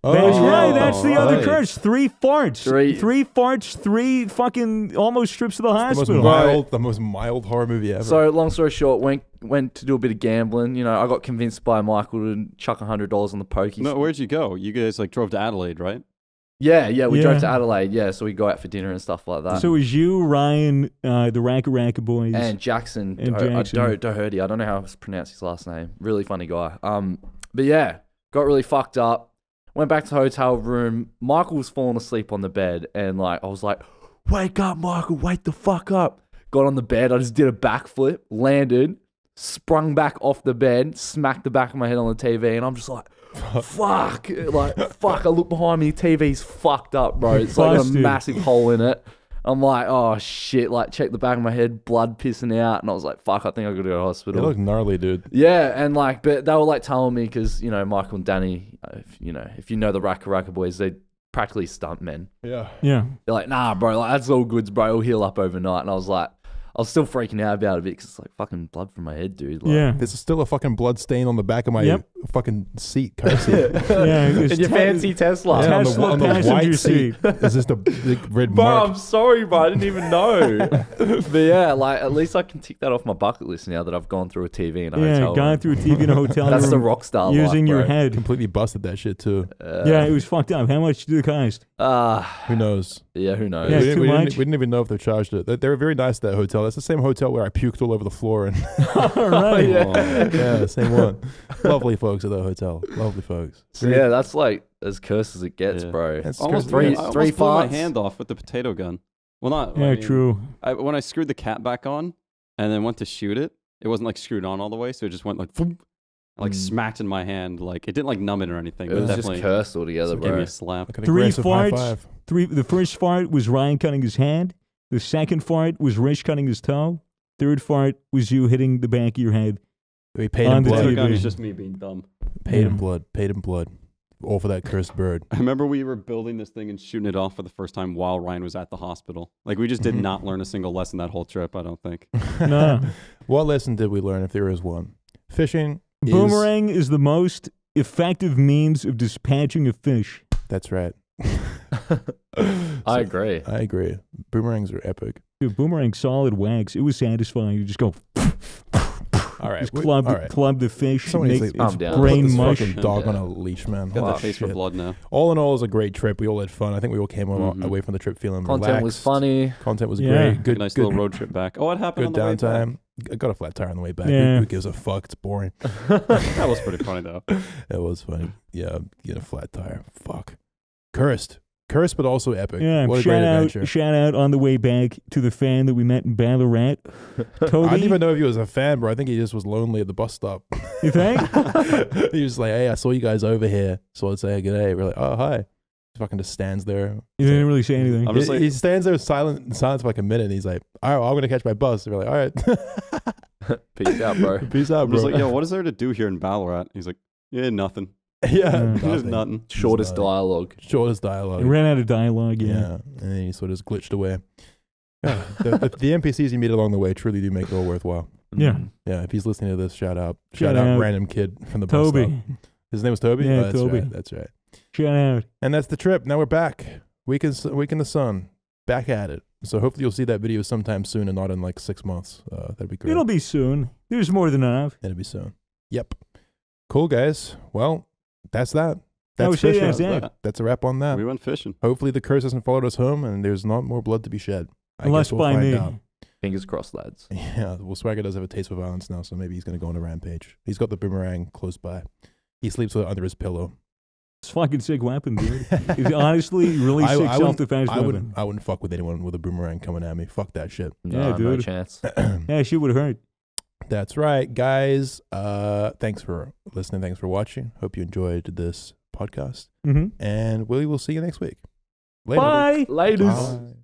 That's yeah. right. That's the other Right. curse. 3 farts. Three- 3 farts. 3 fucking almost trips to the The hospital. most mild horror movie ever. So, long story short, went to do a bit of gambling. You know, I got convinced by Michael to chuck $100 on the pokies. No, where'd you go? You guys like drove to Adelaide, right? Yeah, we Yeah. drove to Adelaide. Yeah, so we go out for dinner and stuff like that. So it was you, Ryan, the Racka boys. and Jackson, And Jackson. Doherty. I don't know how to pronounce his last name. Really funny guy. But yeah, got really fucked up. Went back to the hotel room. Michael was falling asleep on the bed, and like I was like, "Wake up, Michael! Wake the fuck up!" Got on the bed. I just did a backflip, landed, sprung back off the bed, smacked the back of my head on the TV, and I'm just like, "Fuck!" Fuck! I look behind me. TV's fucked up, bro. It's like got a Busted. massive hole in it. I'm like, oh shit, like check the back of my head, blood pissing out. And I was like, fuck, I think I gotta go to the it hospital. looked gnarly, dude. Yeah, and like, but they were like telling me, because, you know, Michael and Danny, if you know the Racka boys, they're practically stunt men. Yeah. yeah. They're like, nah, bro, like that's all goods, bro. It'll heal up overnight. And I was still freaking out about it a bit, because it's like fucking blood from my head, dude. Like, Yeah. There's still a fucking blood stain on the back of my Yep. fucking seat, car seat. Yeah. it was in your fancy Tesla. Yeah, Tesla on the passenger white seat. seat. Is this the big red Bro, mark? I'm sorry, bro. I didn't even know. But yeah, like at least I can tick that off my bucket list now that I've gone through a TV in a Yeah, hotel gone room. through a TV in a hotel That's room the rock star using life, your bro. head. Completely busted that shit too. Yeah, it was fucked up. How much did it cost? Who knows? Yeah, who knows? Yeah, we, didn't, too we, much. didn't, we didn't even know if they charged it. They were very nice at that hotel. That's the same hotel where I puked all over the floor. And All right. yeah, same one. Lovely folks at that hotel. Lovely folks. So yeah, that's like as cursed as it gets, Yeah. bro. That's Almost crazy. three- I three almost blew my farts. hand off with the potato gun. Well, not. Yeah, I mean, true. when I screwed the cap back on and then went to shoot it, it wasn't like screwed on all the way, so it just went like, boom, like smacked in my hand. Like it didn't like numb it or anything. It But was definitely just cursed altogether, gave me bro. a slap. Like an 3 aggressive high farts. five. The first fart was Ryan cutting his hand. The second fart was Rich cutting his toe. Third fart was you hitting the back of your head. We paid On in the blood. Potato TV. gun is just me being dumb. Paid in Yeah. blood. Paid in blood. All for that cursed bird. I remember we were building this thing and shooting it off for the first time while Ryan was at the hospital. Like we just did not learn a single lesson that whole trip. I don't think. No. What lesson did we learn, if there is one? Fishing is... Boomerang is the most effective means of dispatching a fish. That's right. I agree. I agree. Boomerangs are epic. Dude, boomerang solid wax. It was satisfying. You just go All right. just club the fish. Somebody make needs to- its Calm down. brain Put this mush. fucking dog on Yeah. a leash, man. Got Holy that face for shit. blood now. All in all, it was a great trip. We all had fun. I think we all came away from the trip feeling Content was relaxed. funny. Content was Yeah. great. Good, Nice good, little road trip back. Oh, what happened good on the way back? downtime. I got a flat tire on the way back. Yeah. Who gives a fuck? It's boring. That was pretty funny though. It was funny. Yeah, get a flat tire. Fuck. Cursed, but also epic. Yeah, What a great adventure. shout out on the way back to the fan that we met in Ballarat. Toby, I didn't even know if he was a fan, bro. I think he just was lonely at the bus stop. you think? He was like, "Hey, I saw you guys over here, so I'd say good day." We're like, "Oh, hi." He fucking just stands there. You didn't really say anything. I'm just He, like- he stands there in silence for like a minute. And he's like, "All right, well, I'm gonna catch my bus." And we're like, "All right, Peace out, bro. peace out, I'm bro." just like, yo, what is there to do here in Ballarat? He's like, yeah, nothing. yeah, There's nothing. Shortest nothing. dialogue. Shortest dialogue. You ran out of dialogue. Yeah. Yeah. And then he sort of just glitched away. Yeah, the NPCs you meet along the way truly do make it all worthwhile. Yeah. Yeah, if he's listening to this, shout out Shout out. random kid from the bus Toby. stop. His name was Toby? Yeah, Oh, that's Toby. Right, that's right. Shout out. And that's the trip. Now we're back. Week in the sun. Back at it. So hopefully you'll see that video sometime soon and not in like 6 months. That'd be great. It'll be soon. There's more than enough. It'll be soon. Yep. Cool, guys. Well, that's that. That's Oh, shit, fishing. that's it. That's a wrap on that. We went fishing. Hopefully the curse hasn't followed us home and there's not more blood to be shed. I Unless guess we'll by find me. out. Fingers crossed, lads. Yeah, well, Swagger does have a taste for violence now, so maybe he's going to go on a rampage. He's got the boomerang close by. He sleeps with it under his pillow. It's a fucking sick weapon, dude. It's honestly really sick self-defense weapon. I wouldn't fuck with anyone with a boomerang coming at me. Fuck that shit. Yeah, No dude. chance. Yeah, she would hurt. That's right, guys. Thanks for listening. Thanks for watching. Hope you enjoyed this podcast. Mm-hmm. And we will see you next week. Later. Bye. Laters. Bye.